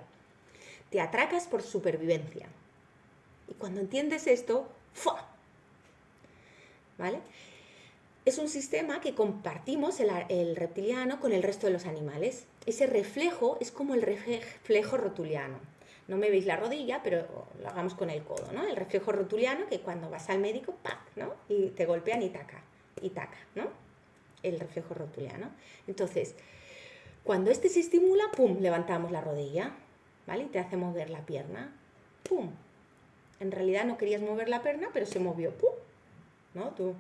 Te atracas por supervivencia. Y cuando entiendes esto, ¡fua! ¿Vale? Es un sistema que compartimos el reptiliano con el resto de los animales. Ese reflejo es como el reflejo rotuliano. No me veis la rodilla, pero lo hagamos con el codo, ¿no? El reflejo rotuliano, que cuando vas al médico, ¡pac!, ¿no? Y te golpean y taca, ¿no? El reflejo rotuliano. Entonces, cuando este se estimula, ¡pum!, levantamos la rodilla, ¿vale? Y te hace mover la pierna, ¡pum! En realidad no querías mover la pierna, pero se movió, ¡pum!, ¿no? Tú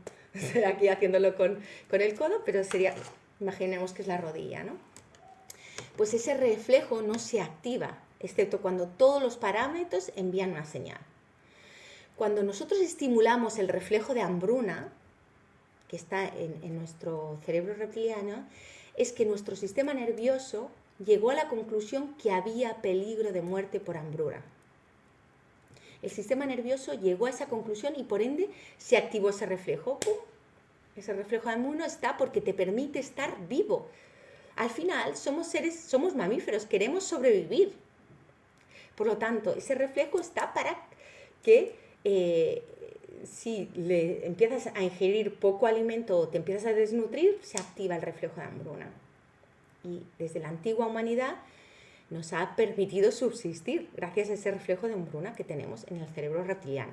aquí haciéndolo con el codo, pero sería, imaginemos que es la rodilla, ¿no? Pues ese reflejo no se activa, excepto cuando todos los parámetros envían una señal. Cuando nosotros estimulamos el reflejo de hambruna, que está en nuestro cerebro reptiliano, es que nuestro sistema nervioso llegó a la conclusión que había peligro de muerte por hambruna. El sistema nervioso llegó a esa conclusión y por ende se activó ese reflejo. ¡Pum! Ese reflejo de hambruna está porque te permite estar vivo. Al final somos mamíferos, queremos sobrevivir. Por lo tanto, ese reflejo está para que si le empiezas a ingerir poco alimento o te empiezas a desnutrir, se activa el reflejo de hambruna. Y desde la antigua humanidad nos ha permitido subsistir gracias a ese reflejo de hambruna que tenemos en el cerebro reptiliano.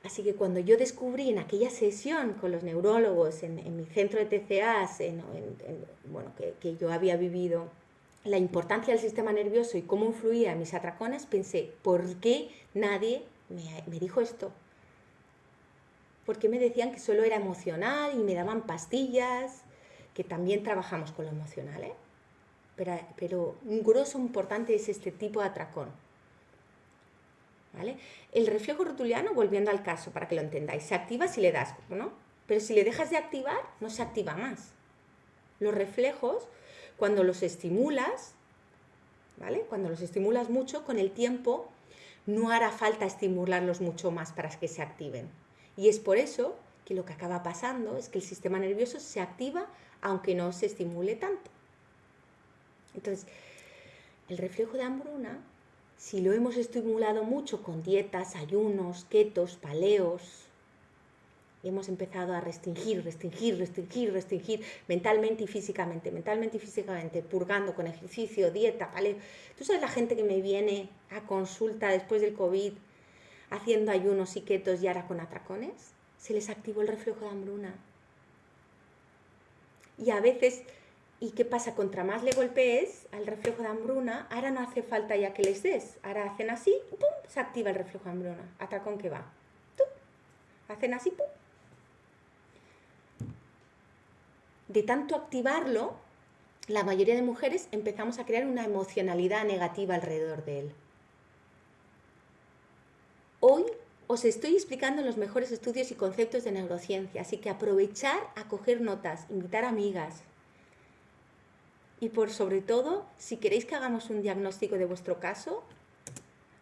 Así que cuando yo descubrí en aquella sesión con los neurólogos en mi centro de TCAs, que yo había vivido la importancia del sistema nervioso y cómo influía en mis atracones, pensé, ¿por qué nadie me dijo esto? ¿Por qué me decían que solo era emocional y me daban pastillas? Que también trabajamos con lo emocional, ¿eh? Pero un grosso importante es este tipo de atracón, ¿vale? El reflejo rotuliano, volviendo al caso, para que lo entendáis, se activa si le das, ¿no? Pero si le dejas de activar, no se activa más. Los reflejos, cuando los estimulas, ¿vale? Cuando los estimulas mucho, con el tiempo no hará falta estimularlos mucho más para que se activen. Y es por eso que lo que acaba pasando es que el sistema nervioso se activa aunque no se estimule tanto. Entonces, el reflejo de hambruna, si lo hemos estimulado mucho con dietas, ayunos, ketos, paleos, y hemos empezado a restringir mentalmente y físicamente, purgando con ejercicio, dieta, paleo. ¿Tú sabes la gente que me viene a consulta después del COVID haciendo ayunos y ketos y ahora con atracones? Se les activó el reflejo de hambruna. Y a veces... ¿Y qué pasa? Contra más le golpees al reflejo de hambruna, ahora no hace falta ya que les des. Ahora hacen así, ¡pum!, se activa el reflejo de hambruna. ¿Atracón que va? ¡Tum! Hacen así, ¡pum! De tanto activarlo, la mayoría de mujeres empezamos a crear una emocionalidad negativa alrededor de él. Hoy os estoy explicando los mejores estudios y conceptos de neurociencia, así que aprovechar a coger notas, invitar amigas. Y por sobre todo, si queréis que hagamos un diagnóstico de vuestro caso,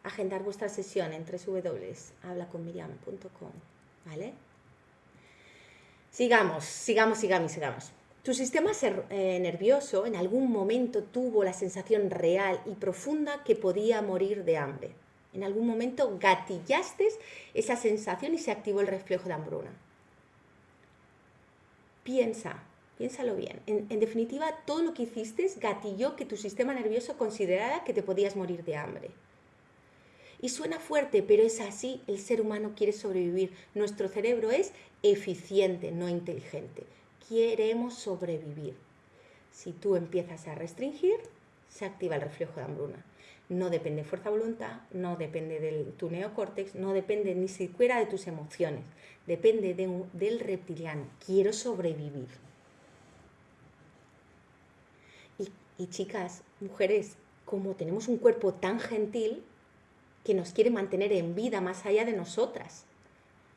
agendar vuestra sesión en www.hablaconmiriam.com, ¿vale? Sigamos. Tu sistema nervioso en algún momento tuvo la sensación real y profunda que podía morir de hambre. En algún momento gatillaste esa sensación y se activó el reflejo de hambruna. Piénsalo bien. En definitiva, todo lo que hiciste gatilló que tu sistema nervioso considerara que te podías morir de hambre. Y suena fuerte, pero es así, el ser humano quiere sobrevivir. Nuestro cerebro es eficiente, no inteligente. Queremos sobrevivir. Si tú empiezas a restringir, se activa el reflejo de hambruna. No depende de fuerza de voluntad, no depende de tu neocórtex, no depende ni siquiera de tus emociones. Depende del reptiliano. Quiero sobrevivir. Y chicas, mujeres, como tenemos un cuerpo tan gentil que nos quiere mantener en vida más allá de nosotras,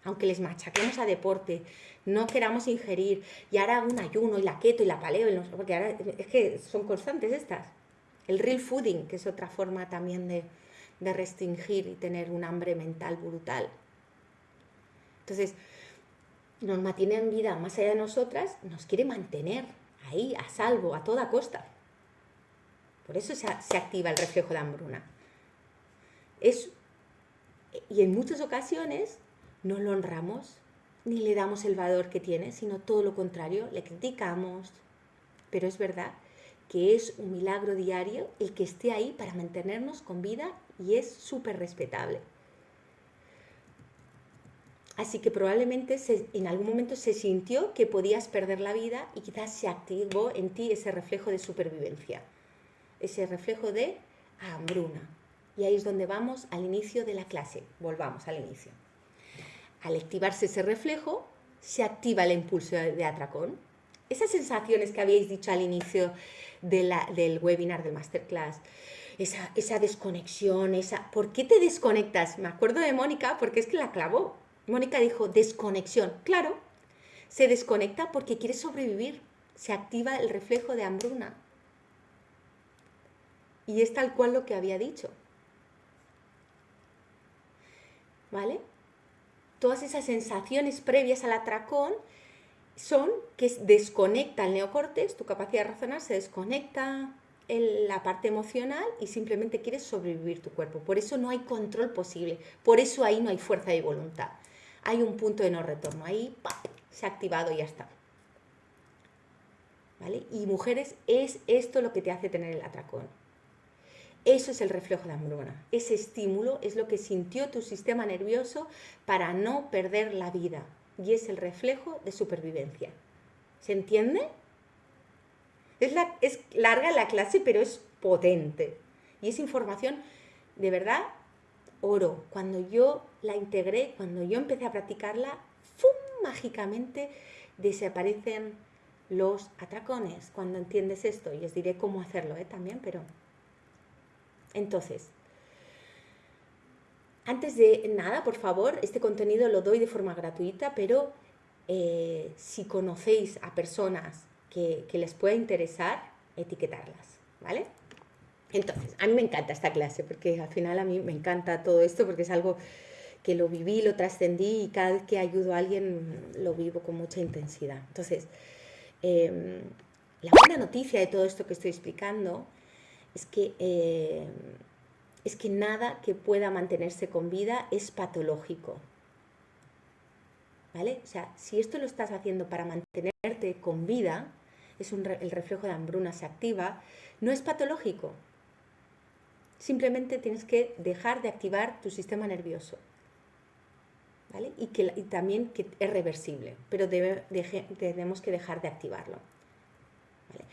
aunque les machaquemos a deporte, no queramos ingerir, y ahora un ayuno, y la keto, y la paleo, porque ahora es que son constantes estas. El real fooding, que es otra forma también de restringir y tener un hambre mental brutal. Entonces, nos mantiene en vida más allá de nosotras, nos quiere mantener ahí, a salvo, a toda costa. Por eso se activa el reflejo de hambruna. Y en muchas ocasiones no lo honramos, ni le damos el valor que tiene, sino todo lo contrario, le criticamos. Pero es verdad que es un milagro diario el que esté ahí para mantenernos con vida y es súper respetable. Así que probablemente en algún momento se sintió que podías perder la vida y quizás se activó en ti ese reflejo de supervivencia, ese reflejo de hambruna. Y ahí es donde vamos al inicio de la clase. Volvamos al inicio. Al activarse ese reflejo, se activa el impulso de atracón. Esas sensaciones que habíais dicho al inicio del webinar, del masterclass, esa desconexión, ¿por qué te desconectas? Me acuerdo de Mónica porque es que la clavó. Mónica dijo desconexión. Claro, se desconecta porque quiere sobrevivir. Se activa el reflejo de hambruna. Y es tal cual lo que había dicho. ¿Vale? Todas esas sensaciones previas al atracón son que desconecta el neocórtex, tu capacidad de razonar se desconecta la parte emocional y simplemente quieres sobrevivir tu cuerpo. Por eso no hay control posible, por eso ahí no hay fuerza de voluntad. Hay un punto de no retorno, ahí ¡pap!, se ha activado y ya está. ¿Vale? Y mujeres, es esto lo que te hace tener el atracón. Eso es el reflejo de hambruna. Ese estímulo es lo que sintió tu sistema nervioso para no perder la vida. Y es el reflejo de supervivencia. ¿Se entiende? Es larga la clase, pero es potente. Y es información, de verdad, oro. Cuando yo la integré, cuando yo empecé a practicarla, ¡fum!, mágicamente desaparecen los atracones. Cuando entiendes esto, y os diré cómo hacerlo también, pero... Entonces, antes de nada, por favor, este contenido lo doy de forma gratuita, pero si conocéis a personas que les pueda interesar, etiquetarlas, ¿vale? Entonces, a mí me encanta esta clase, porque al final a mí me encanta todo esto, porque es algo que lo viví, lo trascendí, y cada vez que ayudo a alguien lo vivo con mucha intensidad. Entonces, la buena noticia de todo esto que estoy explicando es que nada que pueda mantenerse con vida es patológico, ¿vale? O sea, si esto lo estás haciendo para mantenerte con vida, el reflejo de hambruna se activa, no es patológico. Simplemente tienes que dejar de activar tu sistema nervioso, ¿vale? Y también que es reversible, pero tenemos que dejar de activarlo, ¿vale?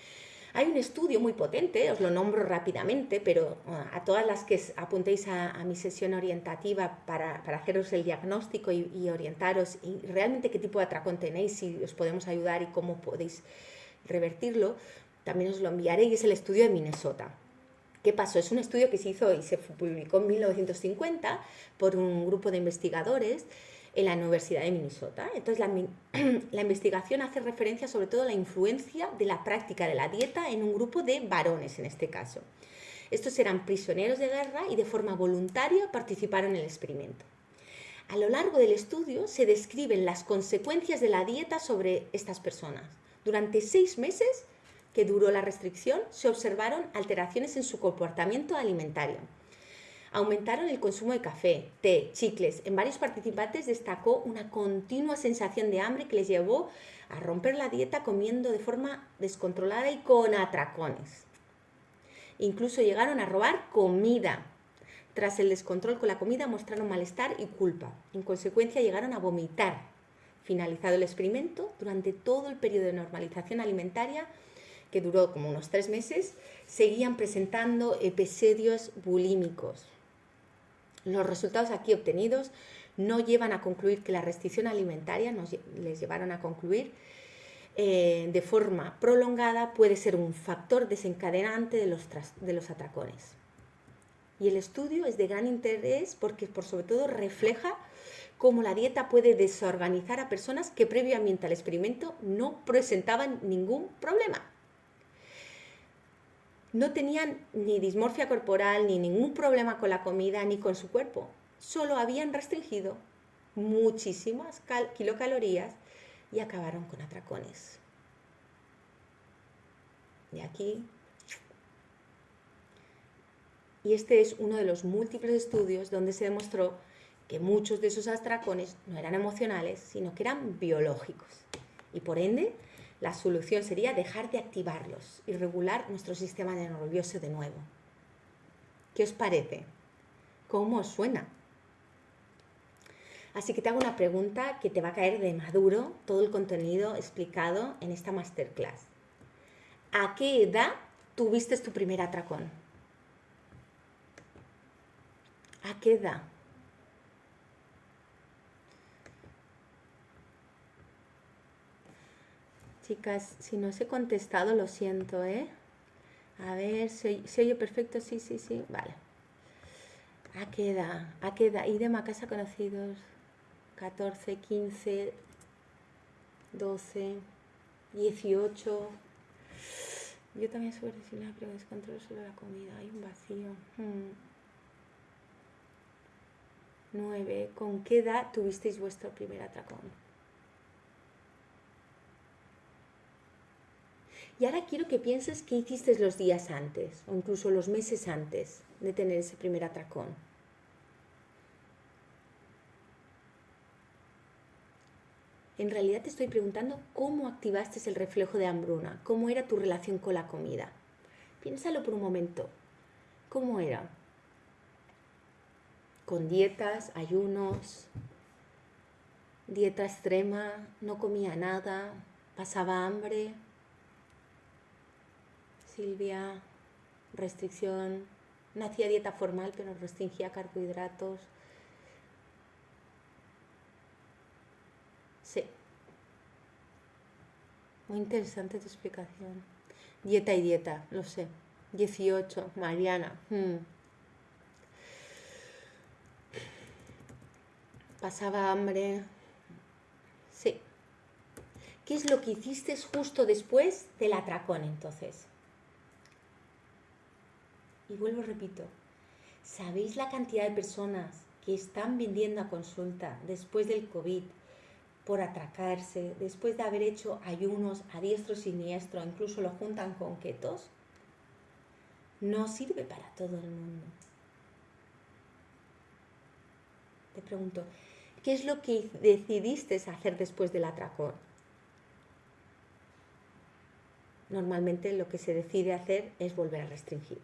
Hay un estudio muy potente, os lo nombro rápidamente, pero a todas las que apuntéis a mi sesión orientativa para haceros el diagnóstico y orientaros y realmente qué tipo de atracón tenéis, si os podemos ayudar y cómo podéis revertirlo, también os lo enviaré, y es el estudio de Minnesota. ¿Qué pasó? Es un estudio que se hizo y se publicó en 1950 por un grupo de investigadores en la Universidad de Minnesota. Entonces, la investigación hace referencia sobre todo a la influencia de la práctica de la dieta en un grupo de varones, en este caso. Estos eran prisioneros de guerra y de forma voluntaria participaron en el experimento. A lo largo del estudio se describen las consecuencias de la dieta sobre estas personas. Durante 6 meses que duró la restricción, se observaron alteraciones en su comportamiento alimentario. Aumentaron el consumo de café, té, chicles. En varios participantes destacó una continua sensación de hambre que les llevó a romper la dieta comiendo de forma descontrolada y con atracones. Incluso llegaron a robar comida. Tras el descontrol con la comida mostraron malestar y culpa. En consecuencia llegaron a vomitar. Finalizado el experimento, durante todo el periodo de normalización alimentaria, que duró como unos 3 meses, seguían presentando episodios bulímicos. Los resultados aquí obtenidos no llevan a concluir que la restricción alimentaria, les llevaron a concluir de forma prolongada, puede ser un factor desencadenante de los atracones. Y el estudio es de gran interés porque por sobre todo refleja cómo la dieta puede desorganizar a personas que previamente al experimento no presentaban ningún problema. No tenían ni dismorfia corporal, ni ningún problema con la comida, ni con su cuerpo. Solo habían restringido muchísimas kilocalorías y acabaron con atracones. Y aquí... Y este es uno de los múltiples estudios donde se demostró que muchos de esos atracones no eran emocionales, sino que eran biológicos. Y por ende, la solución sería dejar de activarlos y regular nuestro sistema nervioso de nuevo. ¿Qué os parece? ¿Cómo os suena? Así que te hago una pregunta que te va a caer de maduro todo el contenido explicado en esta masterclass. ¿A qué edad tuviste tu primer atracón? ¿A qué edad? Chicas, si no os he contestado, lo siento, ¿eh? A ver, ¿se oye perfecto? Sí, vale. ¿A qué edad? ¿A qué edad? Idem a casa conocidos. 14, 15, 12, 18. Yo también soy resignada, pero descontrolo sobre la comida. Hay un vacío. 9. ¿Con qué edad tuvisteis vuestro primer atracón? Y ahora quiero que pienses qué hiciste los días antes, o incluso los meses antes de tener ese primer atracón. En realidad te estoy preguntando cómo activaste el reflejo de hambruna, cómo era tu relación con la comida. Piénsalo por un momento. ¿Cómo era? Con dietas, ayunos, dieta extrema, no comía nada, pasaba hambre. Silvia, restricción, no hacía dieta formal, pero restringía carbohidratos. Sí. Muy interesante tu explicación. Dieta y dieta, lo sé. 18, Mariana. Pasaba hambre. Sí. ¿Qué es lo que hiciste justo después del atracón entonces? Y vuelvo, repito, ¿sabéis la cantidad de personas que están vendiendo a consulta después del COVID por atracarse, después de haber hecho ayunos a diestro y siniestro, incluso lo juntan con ketos? No sirve para todo el mundo. Te pregunto, ¿qué es lo que decidiste hacer después del atracón? Normalmente lo que se decide hacer es volver a restringir.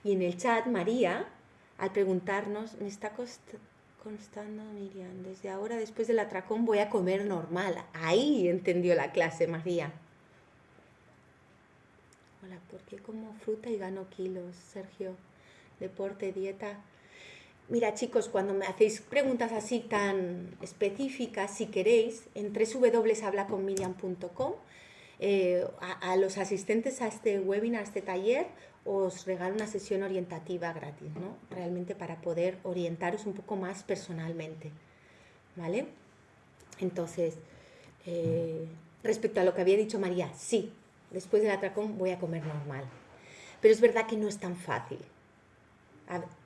Y en el chat, María, al preguntarnos, me está constando, Miriam, desde ahora, después del atracón, voy a comer normal. Ahí entendió la clase, María. Hola, ¿por qué como fruta y gano kilos? Sergio, deporte, dieta. Mira, chicos, cuando me hacéis preguntas así tan específicas, si queréis, en www.hablaconmiriam.com, a los asistentes a este webinar, a este taller, os regalo una sesión orientativa gratis, ¿no? Realmente para poder orientaros un poco más personalmente, ¿vale? Entonces, respecto a lo que había dicho María, sí, después del atracón voy a comer normal. Pero es verdad que no es tan fácil.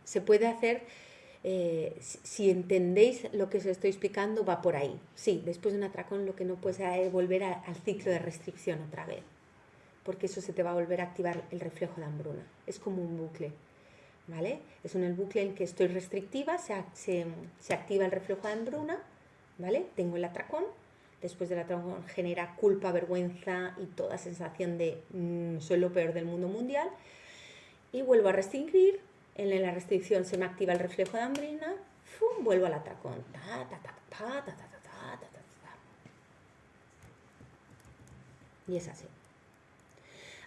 Se puede hacer, si entendéis lo que os estoy explicando, va por ahí. Sí, después de un atracón lo que no puedes es volver al ciclo de restricción otra vez, porque eso se te va a volver a activar el reflejo de hambruna. Es como un bucle. ¿vale? Es en el bucle en que estoy restrictiva, se activa el reflejo de hambruna, ¿vale? Tengo el atracón, después del atracón genera culpa, vergüenza y toda sensación de soy lo peor del mundo mundial, y vuelvo a restringir, en la restricción se me activa el reflejo de hambruna, ¡fum! Vuelvo al atracón, y es así.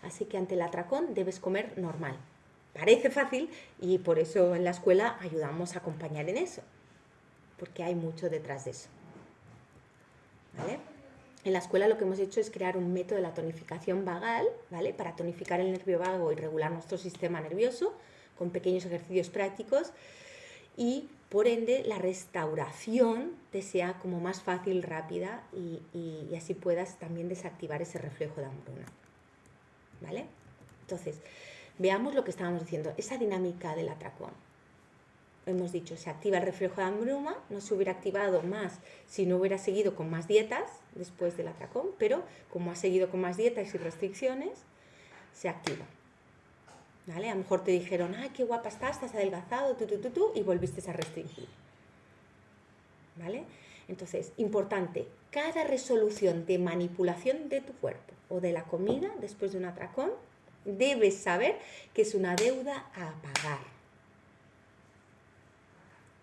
Así que ante el atracón debes comer normal. Parece fácil y por eso en la escuela ayudamos a acompañar en eso, porque hay mucho detrás de eso, ¿vale? En la escuela lo que hemos hecho es crear un método de la tonificación vagal, ¿vale? Para tonificar el nervio vago y regular nuestro sistema nervioso con pequeños ejercicios prácticos, y por ende la restauración te sea como más fácil, rápida, y así puedas también desactivar ese reflejo de hambruna, ¿vale? Entonces, veamos lo que estábamos diciendo, esa dinámica del atracón. Hemos dicho, se activa el reflejo de hambruna, no se hubiera activado más si no hubiera seguido con más dietas después del atracón, pero como ha seguido con más dietas y restricciones, se activa, ¿vale? A lo mejor te dijeron, ¡ay, qué guapa estás adelgazado, y volviste a restringir, ¿vale? Entonces, importante, cada resolución de manipulación de tu cuerpo o de la comida después de un atracón, debes saber que es una deuda a pagar.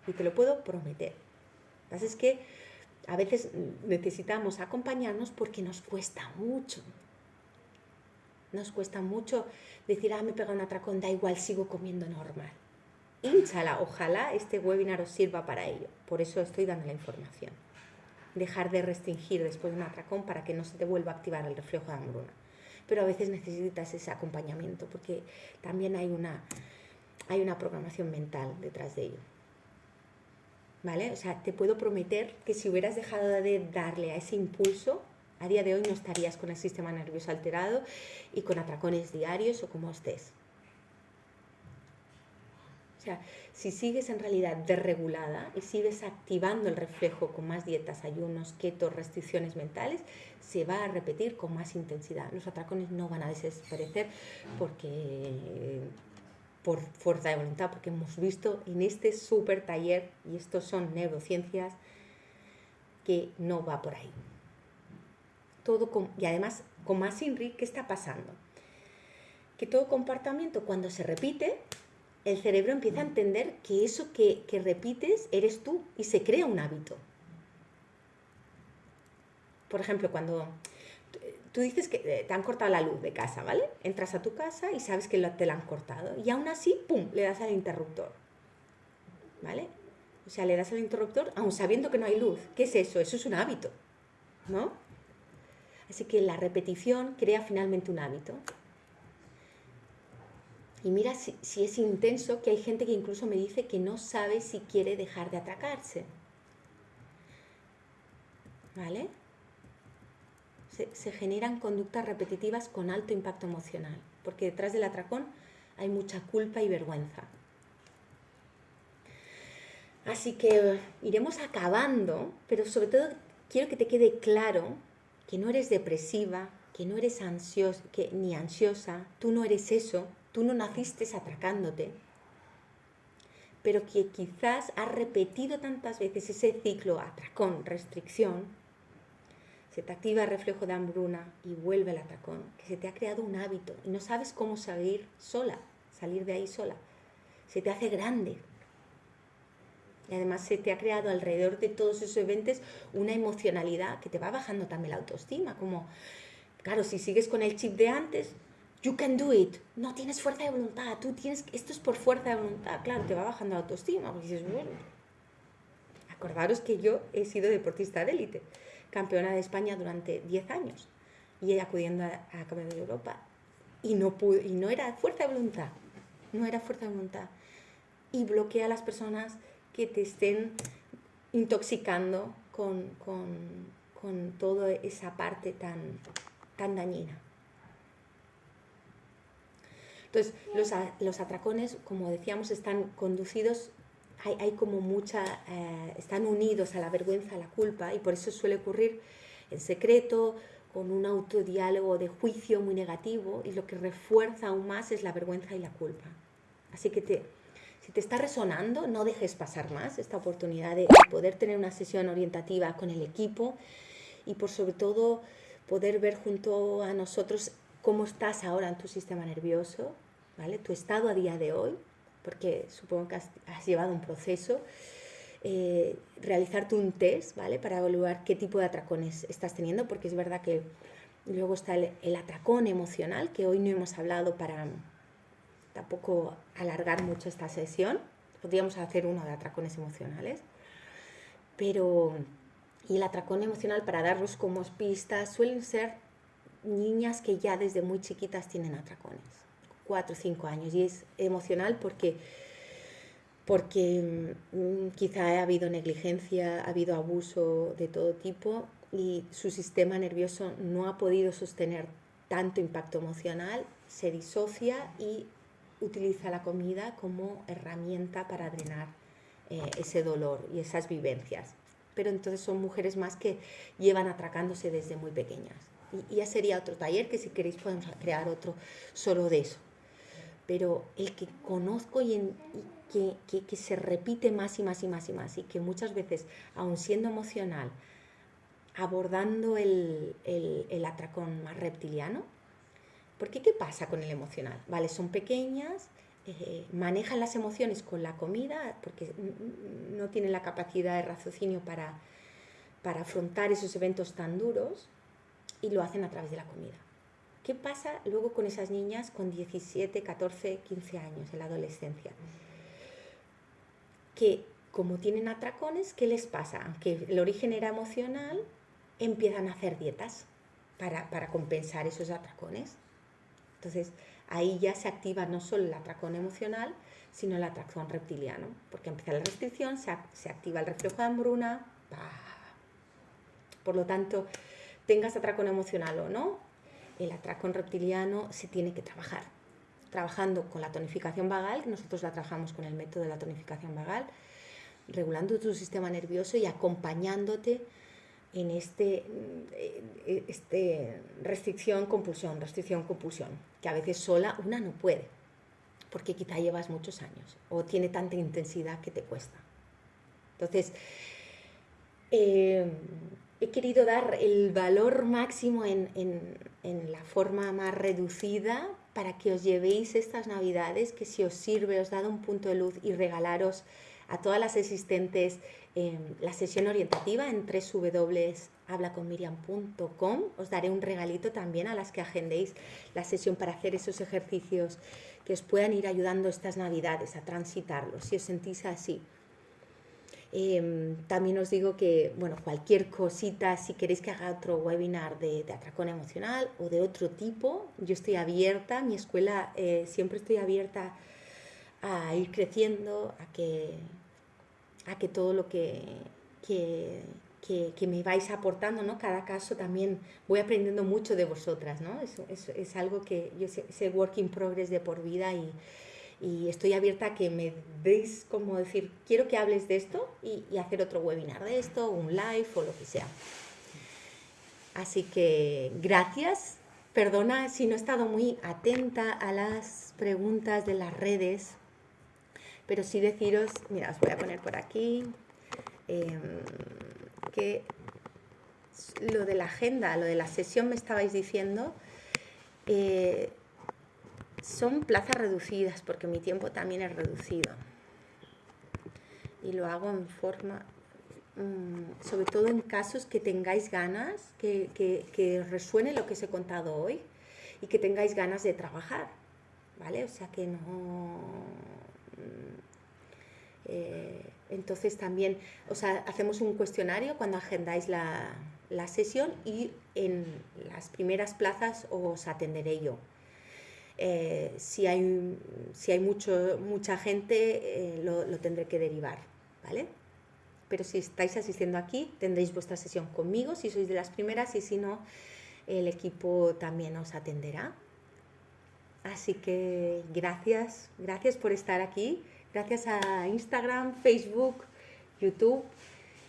Y te lo puedo prometer. Lo que pasa es que a veces necesitamos acompañarnos porque nos cuesta mucho. Nos cuesta mucho decir, me he pegado un atracón, da igual, sigo comiendo normal. Ínchala, ojalá este webinar os sirva para ello. Por eso estoy dando la información. Dejar de restringir después de un atracón para que no se te vuelva a activar el reflejo de hambruna. Pero a veces necesitas ese acompañamiento porque también hay una programación mental detrás de ello, ¿vale? O sea, te puedo prometer que si hubieras dejado de darle a ese impulso, a día de hoy no estarías con el sistema nervioso alterado y con atracones diarios o como estés. O sea, si sigues en realidad desregulada y sigues activando el reflejo con más dietas, ayunos, keto, restricciones mentales, se va a repetir con más intensidad. Los atracones no van a desaparecer por fuerza de voluntad, porque hemos visto en este súper taller, y estos son neurociencias, que no va por ahí. Y además, con más INRI, ¿qué está pasando? Que todo comportamiento, cuando se repite, el cerebro empieza a entender que eso que repites eres tú y se crea un hábito. Por ejemplo, cuando tú dices que te han cortado la luz de casa, ¿vale? Entras a tu casa y sabes que te la han cortado y aún así, ¡pum!, le das al interruptor, ¿vale? O sea, le das al interruptor aún sabiendo que no hay luz. ¿Qué es eso? Eso es un hábito, ¿no? Así que la repetición crea finalmente un hábito. Y mira si es intenso, que hay gente que incluso me dice que no sabe si quiere dejar de atracarse, ¿vale? Se generan conductas repetitivas con alto impacto emocional, porque detrás del atracón hay mucha culpa y vergüenza. Así que iremos acabando, pero sobre todo quiero que te quede claro que no eres depresiva, que no eres ansiosa, ni ansiosa, tú no eres eso, tú no naciste atracándote, pero que quizás has repetido tantas veces ese ciclo atracón, restricción, se te activa el reflejo de hambruna y vuelve el atracón, que se te ha creado un hábito y no sabes cómo salir de ahí sola. Se te hace grande. Y además se te ha creado alrededor de todos esos eventos una emocionalidad que te va bajando también la autoestima. Como, claro, si sigues con el chip de antes, you can do it, no tienes fuerza de voluntad, esto es por fuerza de voluntad. Claro, te va bajando la autoestima, porque dices, bueno, acordaros que yo he sido deportista de élite, campeona de España durante 10 años y acudiendo a Campeonato de Europa y no era fuerza de voluntad, y bloquea a las personas que te estén intoxicando con toda esa parte tan dañina. Entonces, los atracones, como decíamos, están conducidos, hay como están unidos a la vergüenza, a la culpa, y por eso suele ocurrir en secreto, con un autodiálogo de juicio muy negativo, y lo que refuerza aún más es la vergüenza y la culpa. Así que Si te está resonando, no dejes pasar más esta oportunidad de poder tener una sesión orientativa con el equipo y por sobre todo poder ver junto a nosotros cómo estás ahora en tu sistema nervioso, ¿vale? Tu estado a día de hoy, porque supongo que has llevado un proceso, realizarte un test, ¿vale? Para evaluar qué tipo de atracones estás teniendo, porque es verdad que luego está el atracón emocional, que hoy no hemos hablado para tampoco alargar mucho esta sesión. Podríamos hacer uno de atracones emocionales, pero y el atracón emocional, para darlos como pistas, suelen ser niñas que ya desde muy chiquitas tienen atracones, 4 o 5 años, y es emocional porque quizá ha habido negligencia, ha habido abuso de todo tipo y su sistema nervioso no ha podido sostener tanto impacto emocional, se disocia y utiliza la comida como herramienta para drenar ese dolor y esas vivencias. Pero entonces son mujeres más que llevan atracándose desde muy pequeñas. Y ya sería otro taller, que si queréis podemos crear otro solo de eso. Pero el que conozco que se repite más y más y más y más, y que muchas veces, aun siendo emocional, abordando el atracón más reptiliano, porque ¿qué pasa con el emocional? Vale, son pequeñas, manejan las emociones con la comida, porque no tienen la capacidad de raciocinio para afrontar esos eventos tan duros, y lo hacen a través de la comida. ¿Qué pasa luego con esas niñas con 17, 14, 15 años en la adolescencia? Que como tienen atracones, ¿qué les pasa? Aunque el origen era emocional, empiezan a hacer dietas para compensar esos atracones. Entonces ahí ya se activa no solo el atracón emocional, sino el atracón reptiliano, porque empieza la restricción, se activa el reflejo de hambruna. Por lo tanto, tengas atracón emocional o no, el atracón reptiliano se tiene que trabajar. Trabajando con la tonificación vagal, nosotros la trabajamos con el método de la tonificación vagal, regulando tu sistema nervioso y acompañándote en restricción, compulsión, que a veces sola una no puede, porque quizá llevas muchos años o tiene tanta intensidad que te cuesta. Entonces, he querido dar el valor máximo en la forma más reducida para que os llevéis estas navidades, que si os sirve os dado un punto de luz y regalaros a todas las asistentes la sesión orientativa en www.hablaconmiriam.com. Os daré un regalito también a las que agendéis la sesión para hacer esos ejercicios que os puedan ir ayudando estas navidades a transitarlos, si os sentís así. También os digo que, bueno, cualquier cosita, si queréis que haga otro webinar de atracón emocional o de otro tipo, yo estoy abierta, mi escuela siempre estoy abierta a ir creciendo, a que todo lo que me vais aportando, ¿no? Cada caso también voy aprendiendo mucho de vosotras, ¿no? Es algo que yo sé work in progress de por vida, y estoy abierta a que me deis como decir, quiero que hables de esto y hacer otro webinar de esto, un live o lo que sea. Así que gracias. Perdona si no he estado muy atenta a las preguntas de las redes, pero sí deciros, mira, os voy a poner por aquí, que lo de la agenda, lo de la sesión me estabais diciendo, son plazas reducidas porque mi tiempo también es reducido y lo hago en forma, sobre todo en casos que tengáis ganas, que resuene lo que os he contado hoy y que tengáis ganas de trabajar, ¿vale? O sea que no... entonces también, o sea, hacemos un cuestionario cuando agendáis la sesión y en las primeras plazas os atenderé yo. Si hay mucha gente, lo tendré que derivar, ¿vale? Pero si estáis asistiendo aquí, tendréis vuestra sesión conmigo, si sois de las primeras, y si no, el equipo también os atenderá. Así que gracias por estar aquí. Gracias a Instagram, Facebook, YouTube,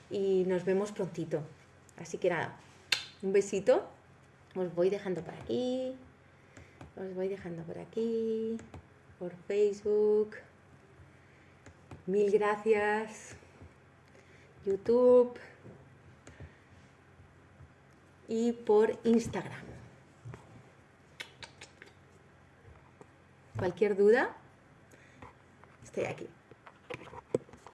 y nos vemos prontito. Así que nada, un besito. Os voy dejando por aquí. Os voy dejando por aquí, por Facebook. Mil gracias, YouTube y por Instagram. Cualquier duda, estoy aquí.